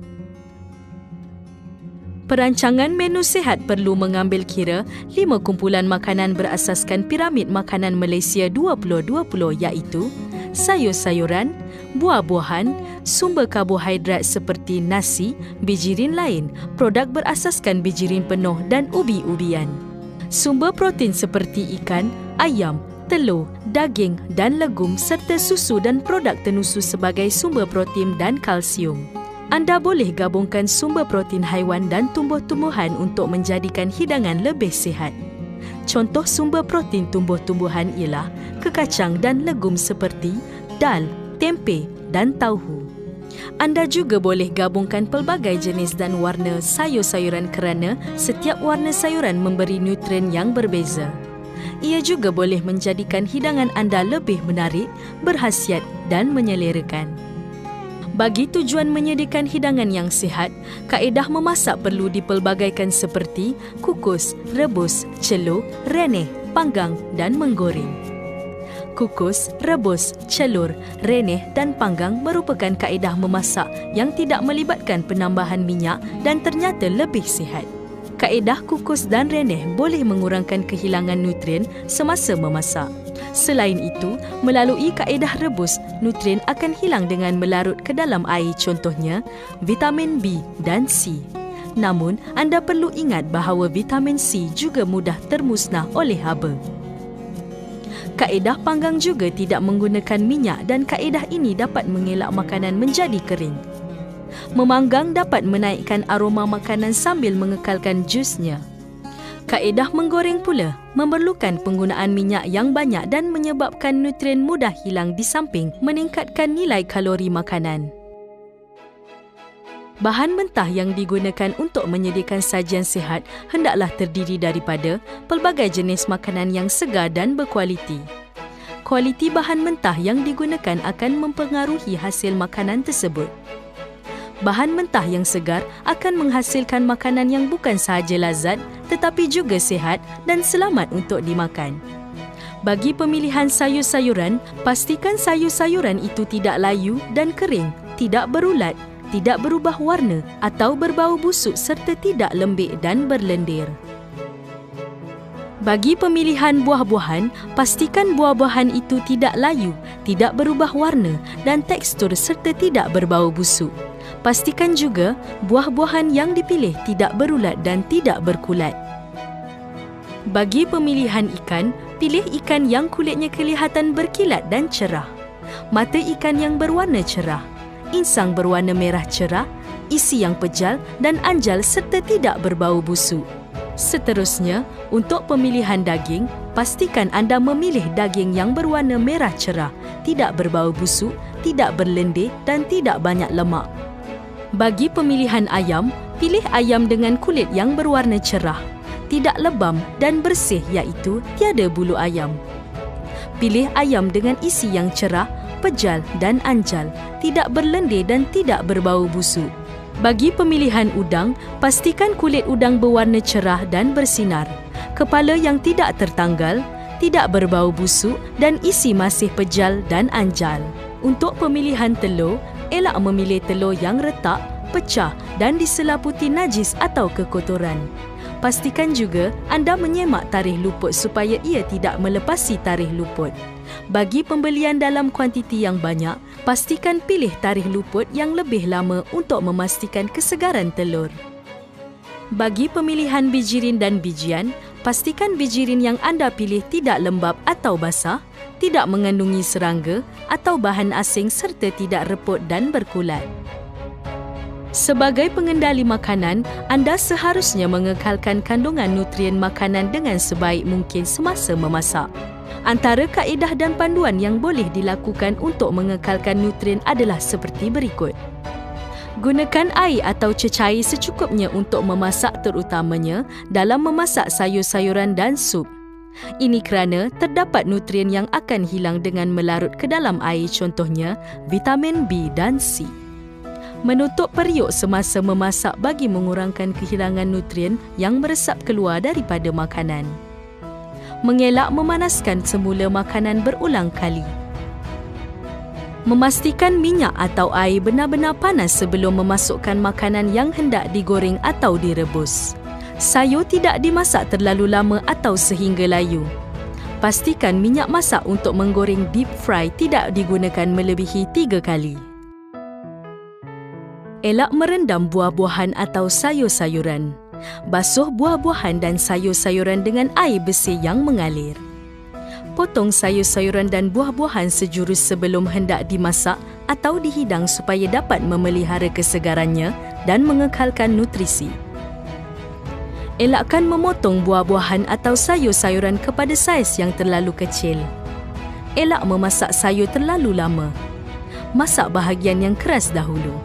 Perancangan menu sihat perlu mengambil kira 5 kumpulan makanan berasaskan piramid makanan Malaysia 2020 iaitu sayur-sayuran, buah-buahan, sumber karbohidrat seperti nasi, bijirin lain, produk berasaskan bijirin penuh dan ubi-ubian. Sumber protein seperti ikan, ayam, telur, daging dan legum serta susu dan produk tenusu sebagai sumber protein dan kalsium. Anda boleh gabungkan sumber protein haiwan dan tumbuh-tumbuhan untuk menjadikan hidangan lebih sihat. Contoh sumber protein tumbuh-tumbuhan ialah kekacang dan legum seperti dal, tempe dan tauhu. Anda juga boleh gabungkan pelbagai jenis dan warna sayur-sayuran kerana setiap warna sayuran memberi nutrien yang berbeza. Ia juga boleh menjadikan hidangan anda lebih menarik, berkhasiat dan menyelerakan. Bagi tujuan menyediakan hidangan yang sihat, kaedah memasak perlu dipelbagaikan seperti kukus, rebus, celur, reneh, panggang dan menggoreng. Kukus, rebus, celur, reneh dan panggang merupakan kaedah memasak yang tidak melibatkan penambahan minyak dan ternyata lebih sihat. Kaedah kukus dan reneh boleh mengurangkan kehilangan nutrien semasa memasak. Selain itu, melalui kaedah rebus, nutrien akan hilang dengan melarut ke dalam air, contohnya vitamin B dan C. Namun, anda perlu ingat bahawa vitamin C juga mudah termusnah oleh haba. Kaedah panggang juga tidak menggunakan minyak dan kaedah ini dapat mengelak makanan menjadi kering. Memanggang dapat menaikkan aroma makanan sambil mengekalkan jusnya. Kaedah menggoreng pula memerlukan penggunaan minyak yang banyak dan menyebabkan nutrien mudah hilang di samping meningkatkan nilai kalori makanan. Bahan mentah yang digunakan untuk menyediakan sajian sihat hendaklah terdiri daripada pelbagai jenis makanan yang segar dan berkualiti. Kualiti bahan mentah yang digunakan akan mempengaruhi hasil makanan tersebut. Bahan mentah yang segar akan menghasilkan makanan yang bukan sahaja lazat tetapi juga sihat dan selamat untuk dimakan. Bagi pemilihan sayur-sayuran, pastikan sayur-sayuran itu tidak layu dan kering, tidak berulat, tidak berubah warna atau berbau busuk serta tidak lembik dan berlendir. Bagi pemilihan buah-buahan, pastikan buah-buahan itu tidak layu, tidak berubah warna dan tekstur serta tidak berbau busuk. Pastikan juga buah-buahan yang dipilih tidak berulat dan tidak berkulat. Bagi pemilihan ikan, pilih ikan yang kulitnya kelihatan berkilat dan cerah. Mata ikan yang berwarna cerah, insang berwarna merah cerah, isi yang pejal dan anjal serta tidak berbau busuk. Seterusnya, untuk pemilihan daging, pastikan anda memilih daging yang berwarna merah cerah, tidak berbau busuk, tidak berlendir dan tidak banyak lemak. Bagi pemilihan ayam, pilih ayam dengan kulit yang berwarna cerah, tidak lebam dan bersih iaitu tiada bulu ayam. Pilih ayam dengan isi yang cerah, pejal dan anjal, tidak berlendir dan tidak berbau busuk. Bagi pemilihan udang, pastikan kulit udang berwarna cerah dan bersinar, kepala yang tidak tertanggal, tidak berbau busuk dan isi masih pejal dan anjal. Untuk pemilihan telur, elak memilih telur yang retak, pecah dan diselaputi najis atau kekotoran. Pastikan juga anda menyemak tarikh luput supaya ia tidak melepasi tarikh luput. Bagi pembelian dalam kuantiti yang banyak, pastikan pilih tarikh luput yang lebih lama untuk memastikan kesegaran telur. Bagi pemilihan bijirin dan bijian, pastikan bijirin yang anda pilih tidak lembap atau basah, tidak mengandungi serangga atau bahan asing serta tidak reput dan berkulat. Sebagai pengendali makanan, anda seharusnya mengekalkan kandungan nutrien makanan dengan sebaik mungkin semasa memasak. Antara kaedah dan panduan yang boleh dilakukan untuk mengekalkan nutrien adalah seperti berikut. Gunakan air atau cecair secukupnya untuk memasak, terutamanya dalam memasak sayur-sayuran dan sup. Ini kerana terdapat nutrien yang akan hilang dengan melarut ke dalam air, contohnya vitamin B dan C. Menutup periuk semasa memasak bagi mengurangkan kehilangan nutrien yang meresap keluar daripada makanan. Mengelak memanaskan semula makanan berulang kali. Memastikan minyak atau air benar-benar panas sebelum memasukkan makanan yang hendak digoreng atau direbus. Sayur tidak dimasak terlalu lama atau sehingga layu. Pastikan minyak masak untuk menggoreng deep fry tidak digunakan melebihi 3 kali. Elak merendam buah-buahan atau sayur-sayuran. Basuh buah-buahan dan sayur-sayuran dengan air bersih yang mengalir. Potong sayur-sayuran dan buah-buahan sejurus sebelum hendak dimasak atau dihidang supaya dapat memelihara kesegarannya dan mengekalkan nutrisi. Elakkan memotong buah-buahan atau sayur-sayuran kepada saiz yang terlalu kecil. Elak memasak sayur terlalu lama. Masak bahagian yang keras dahulu.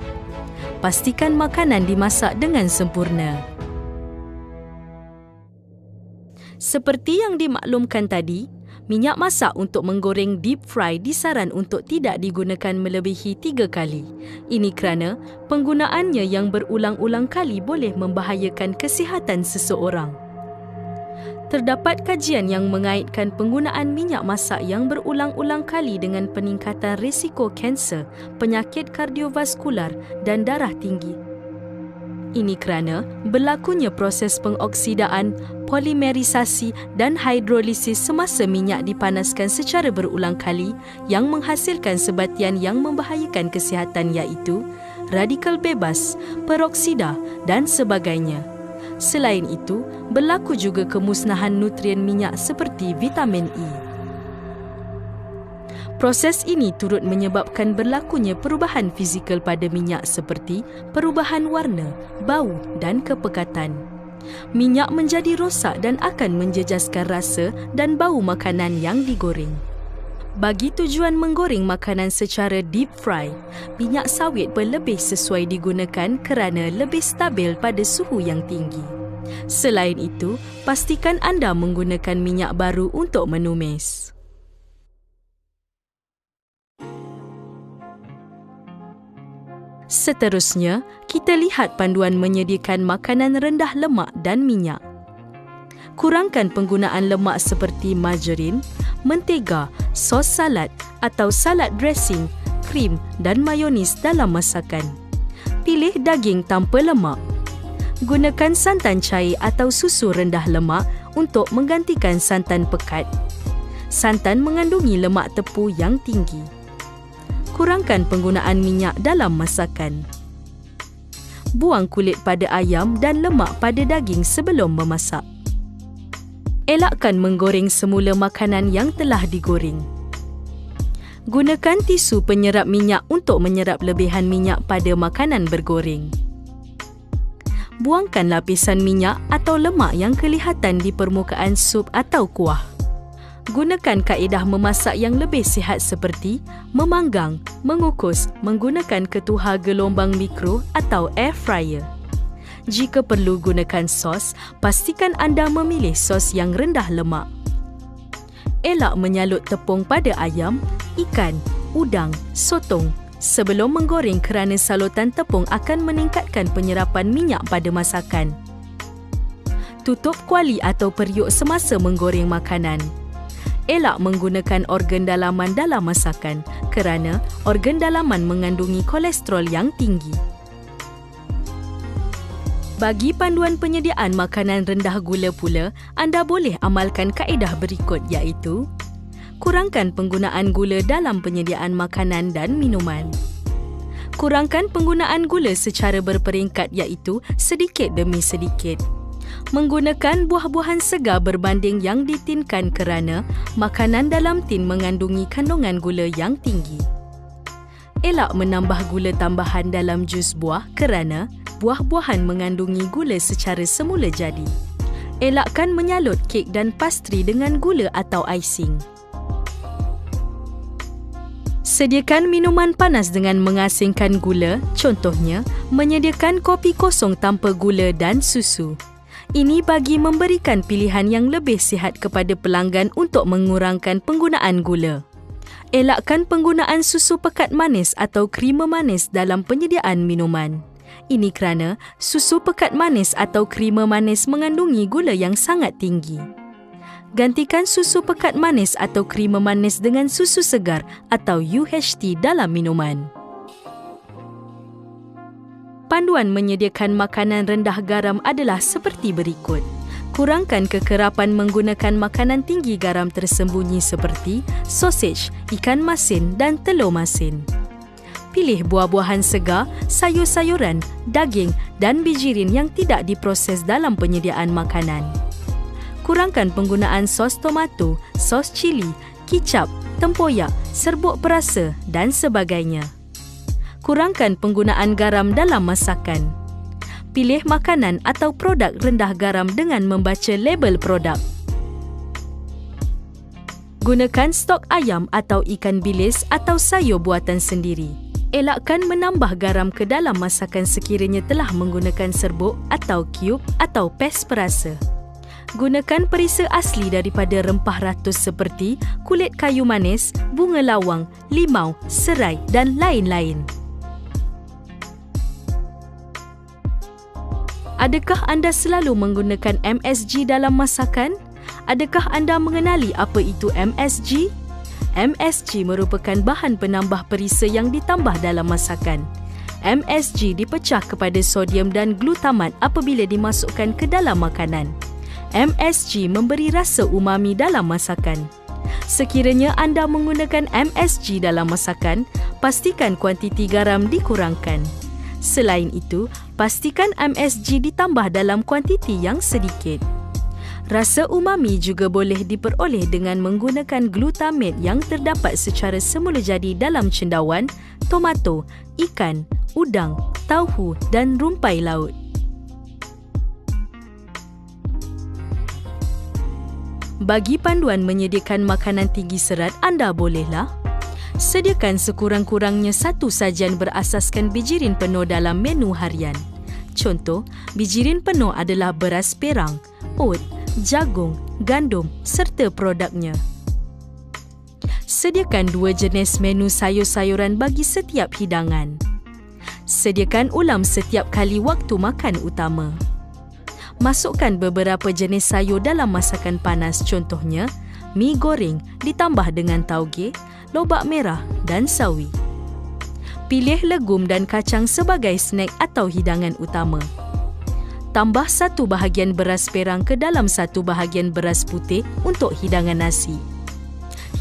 Pastikan makanan dimasak dengan sempurna. Seperti yang dimaklumkan tadi, minyak masak untuk menggoreng deep fry disaran untuk tidak digunakan melebihi 3 kali. Ini kerana penggunaannya yang berulang-ulang kali boleh membahayakan kesihatan seseorang. Terdapat kajian yang mengaitkan penggunaan minyak masak yang berulang-ulang kali dengan peningkatan risiko kanser, penyakit kardiovaskular dan darah tinggi. Ini kerana berlakunya proses pengoksidaan, polimerisasi dan hidrolisis semasa minyak dipanaskan secara berulang kali yang menghasilkan sebatian yang membahayakan kesihatan iaitu radikal bebas, peroksida dan sebagainya. Selain itu, berlaku juga kemusnahan nutrien minyak seperti vitamin E. Proses ini turut menyebabkan berlakunya perubahan fizikal pada minyak seperti perubahan warna, bau dan kepekatan. Minyak menjadi rosak dan akan menjejaskan rasa dan bau makanan yang digoreng. Bagi tujuan menggoreng makanan secara deep fry, minyak sawit pun lebih sesuai digunakan kerana lebih stabil pada suhu yang tinggi. Selain itu, pastikan anda menggunakan minyak baru untuk menumis. Seterusnya, kita lihat panduan menyediakan makanan rendah lemak dan minyak. Kurangkan penggunaan lemak seperti margarin, mentega, sos salad atau salad dressing, krim dan mayonis dalam masakan. Pilih daging tanpa lemak. Gunakan santan cair atau susu rendah lemak untuk menggantikan santan pekat. Santan mengandungi lemak tepu yang tinggi. Kurangkan penggunaan minyak dalam masakan. Buang kulit pada ayam dan lemak pada daging sebelum memasak. Elakkan menggoreng semula makanan yang telah digoreng. Gunakan tisu penyerap minyak untuk menyerap lebihan minyak pada makanan bergoreng. Buangkan lapisan minyak atau lemak yang kelihatan di permukaan sup atau kuah. Gunakan kaedah memasak yang lebih sihat seperti memanggang, mengukus menggunakan ketuhar gelombang mikro atau air fryer. Jika perlu gunakan sos, pastikan anda memilih sos yang rendah lemak. Elak menyalut tepung pada ayam, ikan, udang, sotong sebelum menggoreng kerana salutan tepung akan meningkatkan penyerapan minyak pada masakan. Tutup kuali atau periuk semasa menggoreng makanan. Elak menggunakan organ dalaman dalam masakan kerana organ dalaman mengandungi kolesterol yang tinggi. Bagi panduan penyediaan makanan rendah gula pula, anda boleh amalkan kaedah berikut iaitu kurangkan penggunaan gula dalam penyediaan makanan dan minuman. Kurangkan penggunaan gula secara berperingkat iaitu sedikit demi sedikit. Menggunakan buah-buahan segar berbanding yang ditinkan kerana makanan dalam tin mengandungi kandungan gula yang tinggi. Elak menambah gula tambahan dalam jus buah kerana buah-buahan mengandungi gula secara semula jadi. Elakkan menyalut kek dan pastri dengan gula atau icing. Sediakan minuman panas dengan mengasingkan gula, contohnya menyediakan kopi kosong tanpa gula dan susu. Ini bagi memberikan pilihan yang lebih sihat kepada pelanggan untuk mengurangkan penggunaan gula. Elakkan penggunaan susu pekat manis atau krima manis dalam penyediaan minuman. Ini kerana susu pekat manis atau krima manis mengandungi gula yang sangat tinggi. Gantikan susu pekat manis atau krima manis dengan susu segar atau UHT dalam minuman. Panduan menyediakan makanan rendah garam adalah seperti berikut. Kurangkan kekerapan menggunakan makanan tinggi garam tersembunyi seperti sausage, ikan masin dan telur masin. Pilih buah-buahan segar, sayur-sayuran, daging dan bijirin yang tidak diproses dalam penyediaan makanan. Kurangkan penggunaan sos tomato, sos cili, kicap, tempoyak, serbuk perasa dan sebagainya. Kurangkan penggunaan garam dalam masakan. Pilih makanan atau produk rendah garam dengan membaca label produk. Gunakan stok ayam atau ikan bilis atau sayur buatan sendiri. Elakkan menambah garam ke dalam masakan sekiranya telah menggunakan serbuk atau cube atau pes perasa. Gunakan perisa asli daripada rempah ratus seperti kulit kayu manis, bunga lawang, limau, serai dan lain-lain. Adakah anda selalu menggunakan MSG dalam masakan? Adakah anda mengenali apa itu MSG? MSG merupakan bahan penambah perisa yang ditambah dalam masakan. MSG dipecah kepada sodium dan glutamat apabila dimasukkan ke dalam makanan. MSG memberi rasa umami dalam masakan. Sekiranya anda menggunakan MSG dalam masakan, pastikan kuantiti garam dikurangkan. Selain itu, pastikan MSG ditambah dalam kuantiti yang sedikit. Rasa umami juga boleh diperoleh dengan menggunakan glutamate yang terdapat secara semula jadi dalam cendawan, tomato, ikan, udang, tauhu dan rumpai laut. Bagi panduan menyediakan makanan tinggi serat, anda bolehlah sediakan sekurang-kurangnya satu sajian berasaskan bijirin penuh dalam menu harian. Contoh, bijirin penuh adalah beras perang, oat, jagung, gandum serta produknya. Sediakan 2 jenis menu sayur-sayuran bagi setiap hidangan. Sediakan ulam setiap kali waktu makan utama. Masukkan beberapa jenis sayur dalam masakan panas, contohnya mi goreng ditambah dengan tauge, lobak merah dan sawi. Pilih legum dan kacang sebagai snack atau hidangan utama. Tambah 1 bahagian beras perang ke dalam 1 bahagian beras putih untuk hidangan nasi.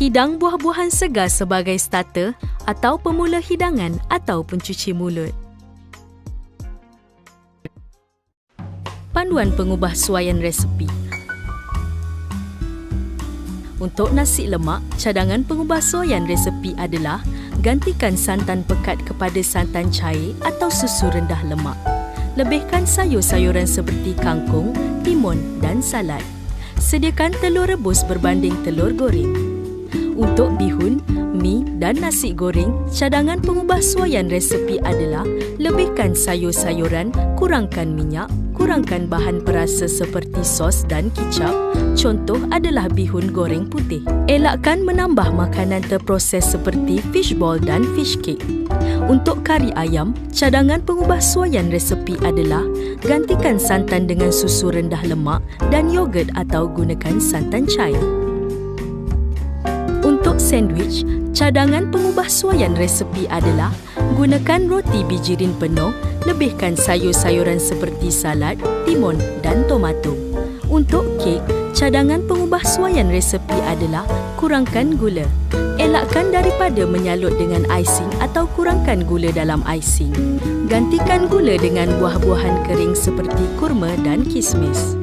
Hidang buah-buahan segar sebagai starter atau pemula hidangan atau pencuci mulut. Panduan pengubah suaian resepi. Untuk nasi lemak, cadangan pengubah suaian resepi adalah gantikan santan pekat kepada santan cair atau susu rendah lemak. Lebihkan sayur-sayuran seperti kangkung, timun dan salad. Sediakan telur rebus berbanding telur goreng. Untuk bihun, mi dan nasi goreng, cadangan pengubah suaian resepi adalah lebihkan sayur-sayuran, kurangkan minyak, kurangkan bahan perasa seperti sos dan kicap. Contoh adalah bihun goreng putih. Elakkan menambah makanan terproses seperti fishball dan fish cake. Untuk kari ayam, cadangan pengubah suaian resepi adalah gantikan santan dengan susu rendah lemak dan yogurt atau gunakan santan cair. Untuk sandwich, cadangan pengubah suaian resepi adalah gunakan roti bijirin penuh, lebihkan sayur-sayuran seperti salad, timun dan tomato. Untuk kek, cadangan pengubah suaian resepi adalah kurangkan gula. Elakkan daripada menyalut dengan icing atau kurangkan gula dalam icing. Gantikan gula dengan buah-buahan kering seperti kurma dan kismis.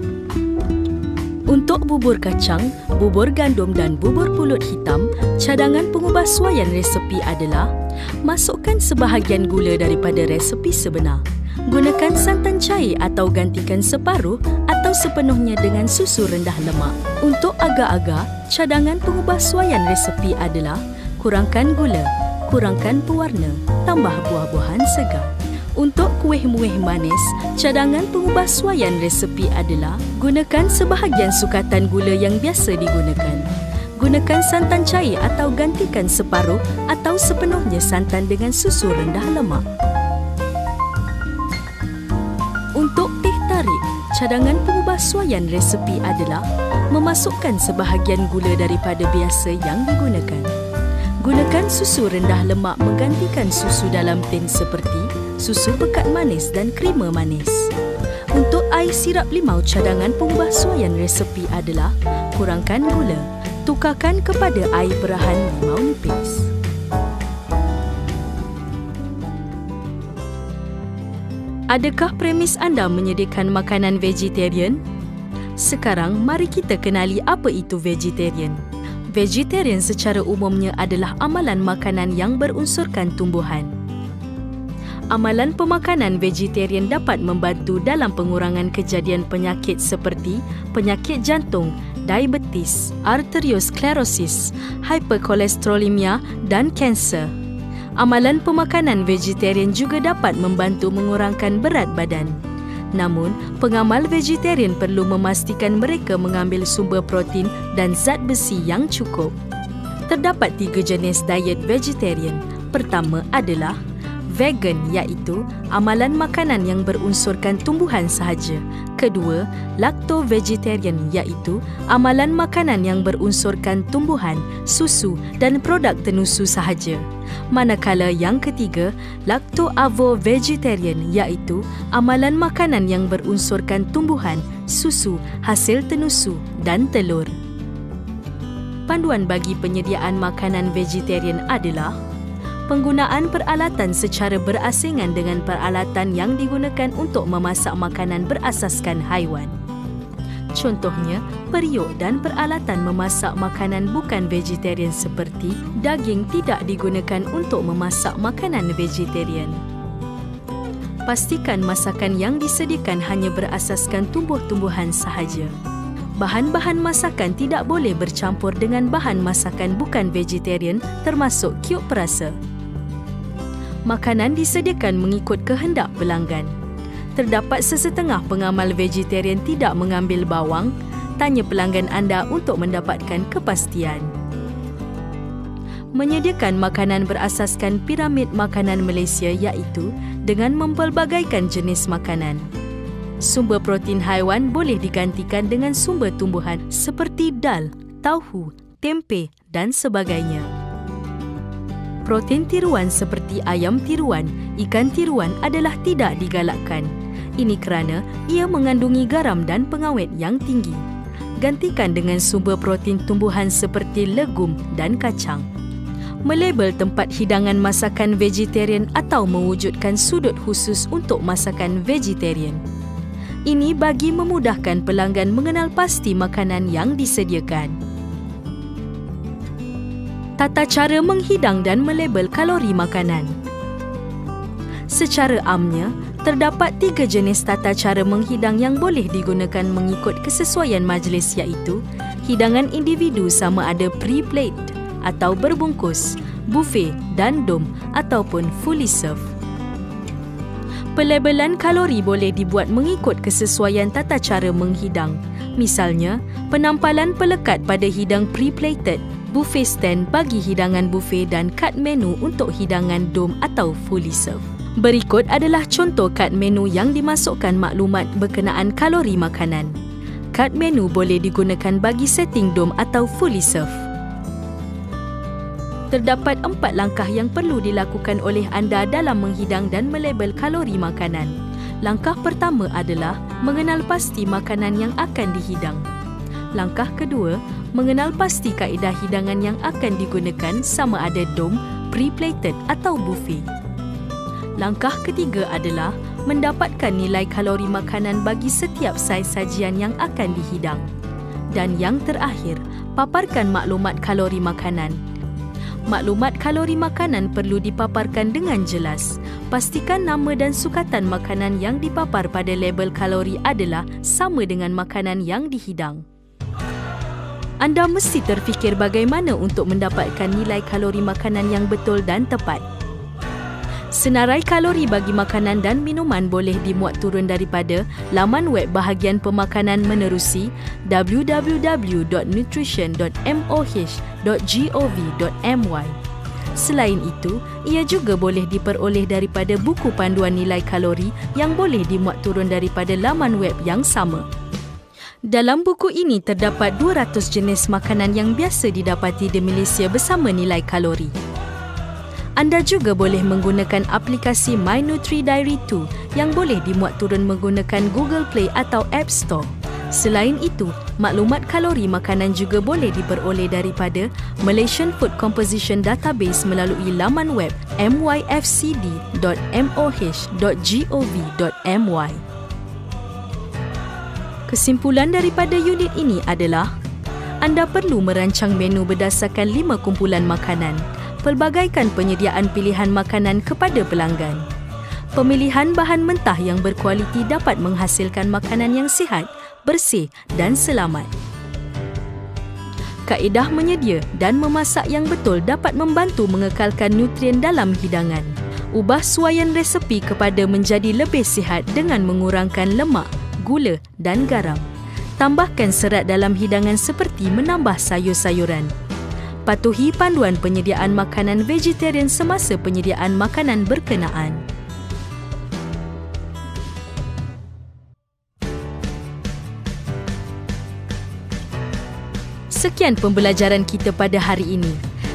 Untuk bubur kacang, bubur gandum dan bubur pulut hitam, cadangan pengubah suaian resepi adalah masukkan sebahagian gula daripada resepi sebenar. Gunakan santan cair atau gantikan separuh atau sepenuhnya dengan susu rendah lemak. Untuk agar-agar, cadangan pengubah suaian resepi adalah kurangkan gula, kurangkan pewarna, tambah buah-buahan segar. Untuk kuih-muih manis, cadangan pengubah suaian resepi adalah gunakan sebahagian sukatan gula yang biasa digunakan. Gunakan santan cair atau gantikan separuh atau sepenuhnya santan dengan susu rendah lemak. Untuk teh tarik, cadangan pengubah suaian resepi adalah memasukkan sebahagian gula daripada biasa yang digunakan. Gunakan susu rendah lemak menggantikan susu dalam tin seperti susu pekat manis dan krema manis. Untuk air sirap limau, cadangan pengubah suaian resepi adalah kurangkan gula, tukarkan kepada air perahan limau nipis. Adakah premis anda menyediakan makanan vegetarian? Sekarang mari kita kenali apa itu vegetarian. Vegetarian secara umumnya adalah amalan makanan yang berunsurkan tumbuhan. Amalan pemakanan vegetarian dapat membantu dalam pengurangan kejadian penyakit seperti penyakit jantung, diabetes, arteriosklerosis, hiperkolesterolemia dan kanser. Amalan pemakanan vegetarian juga dapat membantu mengurangkan berat badan. Namun, pengamal vegetarian perlu memastikan mereka mengambil sumber protein dan zat besi yang cukup. Terdapat 3 jenis diet vegetarian. Pertama adalah vegan, iaitu amalan makanan yang berunsurkan tumbuhan sahaja. Kedua, lacto-vegetarian, iaitu amalan makanan yang berunsurkan tumbuhan, susu dan produk tenusu sahaja. Manakala yang ketiga, lacto-avo-vegetarian, iaitu amalan makanan yang berunsurkan tumbuhan, susu, hasil tenusu dan telur. Panduan bagi penyediaan makanan vegetarian adalah penggunaan peralatan secara berasingan dengan peralatan yang digunakan untuk memasak makanan berasaskan haiwan. Contohnya, periuk dan peralatan memasak makanan bukan vegetarian seperti daging tidak digunakan untuk memasak makanan vegetarian. Pastikan masakan yang disediakan hanya berasaskan tumbuh-tumbuhan sahaja. Bahan-bahan masakan tidak boleh bercampur dengan bahan masakan bukan vegetarian termasuk kiuk perasa. Makanan disediakan mengikut kehendak pelanggan. Terdapat sesetengah pengamal vegetarian tidak mengambil bawang. Tanya pelanggan anda untuk mendapatkan kepastian. Menyediakan makanan berasaskan piramid makanan Malaysia iaitu dengan mempelbagaikan jenis makanan. Sumber protein haiwan boleh digantikan dengan sumber tumbuhan seperti dal, tauhu, tempe dan sebagainya. Protein tiruan seperti ayam tiruan, ikan tiruan adalah tidak digalakkan. Ini kerana ia mengandungi garam dan pengawet yang tinggi. Gantikan dengan sumber protein tumbuhan seperti legum dan kacang. Melabel tempat hidangan masakan vegetarian atau mewujudkan sudut khusus untuk masakan vegetarian. Ini bagi memudahkan pelanggan mengenal pasti makanan yang disediakan. Tata cara menghidang dan melabel kalori makanan. Secara amnya, terdapat 3 jenis tata cara menghidang yang boleh digunakan mengikut kesesuaian majlis iaitu hidangan individu sama ada pre-plate atau berbungkus, buffet dan dom ataupun fully serve. Pelabelan kalori boleh dibuat mengikut kesesuaian tata cara menghidang. Misalnya, penampalan pelekat pada hidang pre-plated, buffet stand bagi hidangan buffet dan kad menu untuk hidangan dom atau fully serve. Berikut adalah contoh kad menu yang dimasukkan maklumat berkenaan kalori makanan. Kad menu boleh digunakan bagi setting dom atau fully serve. Terdapat 4 langkah yang perlu dilakukan oleh anda dalam menghidang dan melabel kalori makanan. Langkah pertama adalah mengenal pasti makanan yang akan dihidang. Langkah kedua, mengenal pasti kaedah hidangan yang akan digunakan sama ada dom, pre-plated atau buffet. Langkah ketiga adalah mendapatkan nilai kalori makanan bagi setiap saiz sajian yang akan dihidang. Dan yang terakhir, paparkan maklumat kalori makanan. Maklumat kalori makanan perlu dipaparkan dengan jelas. Pastikan nama dan sukatan makanan yang dipapar pada label kalori adalah sama dengan makanan yang dihidang. Anda mesti terfikir bagaimana untuk mendapatkan nilai kalori makanan yang betul dan tepat. Senarai kalori bagi makanan dan minuman boleh dimuat turun daripada laman web bahagian pemakanan menerusi www.nutrition.moh.gov.my. Selain itu, ia juga boleh diperoleh daripada buku panduan nilai kalori yang boleh dimuat turun daripada laman web yang sama. Dalam buku ini terdapat 200 jenis makanan yang biasa didapati di Malaysia bersama nilai kalori. Anda juga boleh menggunakan aplikasi My Nutri Diary 2 yang boleh dimuat turun menggunakan Google Play atau App Store. Selain itu, maklumat kalori makanan juga boleh diperoleh daripada Malaysian Food Composition Database melalui laman web myfcd.moh.gov.my. Kesimpulan daripada unit ini adalah anda perlu merancang menu berdasarkan 5 kumpulan makanan. Pelbagaikan penyediaan pilihan makanan kepada pelanggan. Pemilihan bahan mentah yang berkualiti dapat menghasilkan makanan yang sihat, bersih dan selamat. Kaedah menyedia dan memasak yang betul dapat membantu mengekalkan nutrien dalam hidangan. Ubah suaian resepi kepada menjadi lebih sihat dengan mengurangkan lemak, gula dan garam. Tambahkan serat dalam hidangan seperti menambah sayur-sayuran. Patuhi panduan penyediaan makanan vegetarian semasa penyediaan makanan berkenaan. Sekian pembelajaran kita pada hari ini.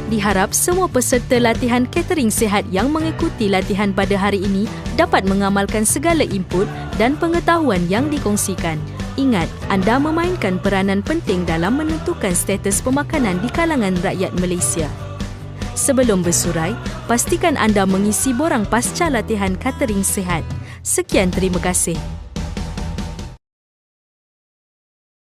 Diharap semua peserta latihan catering sihat yang mengikuti latihan pada hari ini dapat mengamalkan segala input dan pengetahuan yang dikongsikan. Ingat, anda memainkan peranan penting dalam menentukan status pemakanan di kalangan rakyat Malaysia. Sebelum bersurai, pastikan anda mengisi borang pasca latihan catering sihat. Sekian, terima kasih.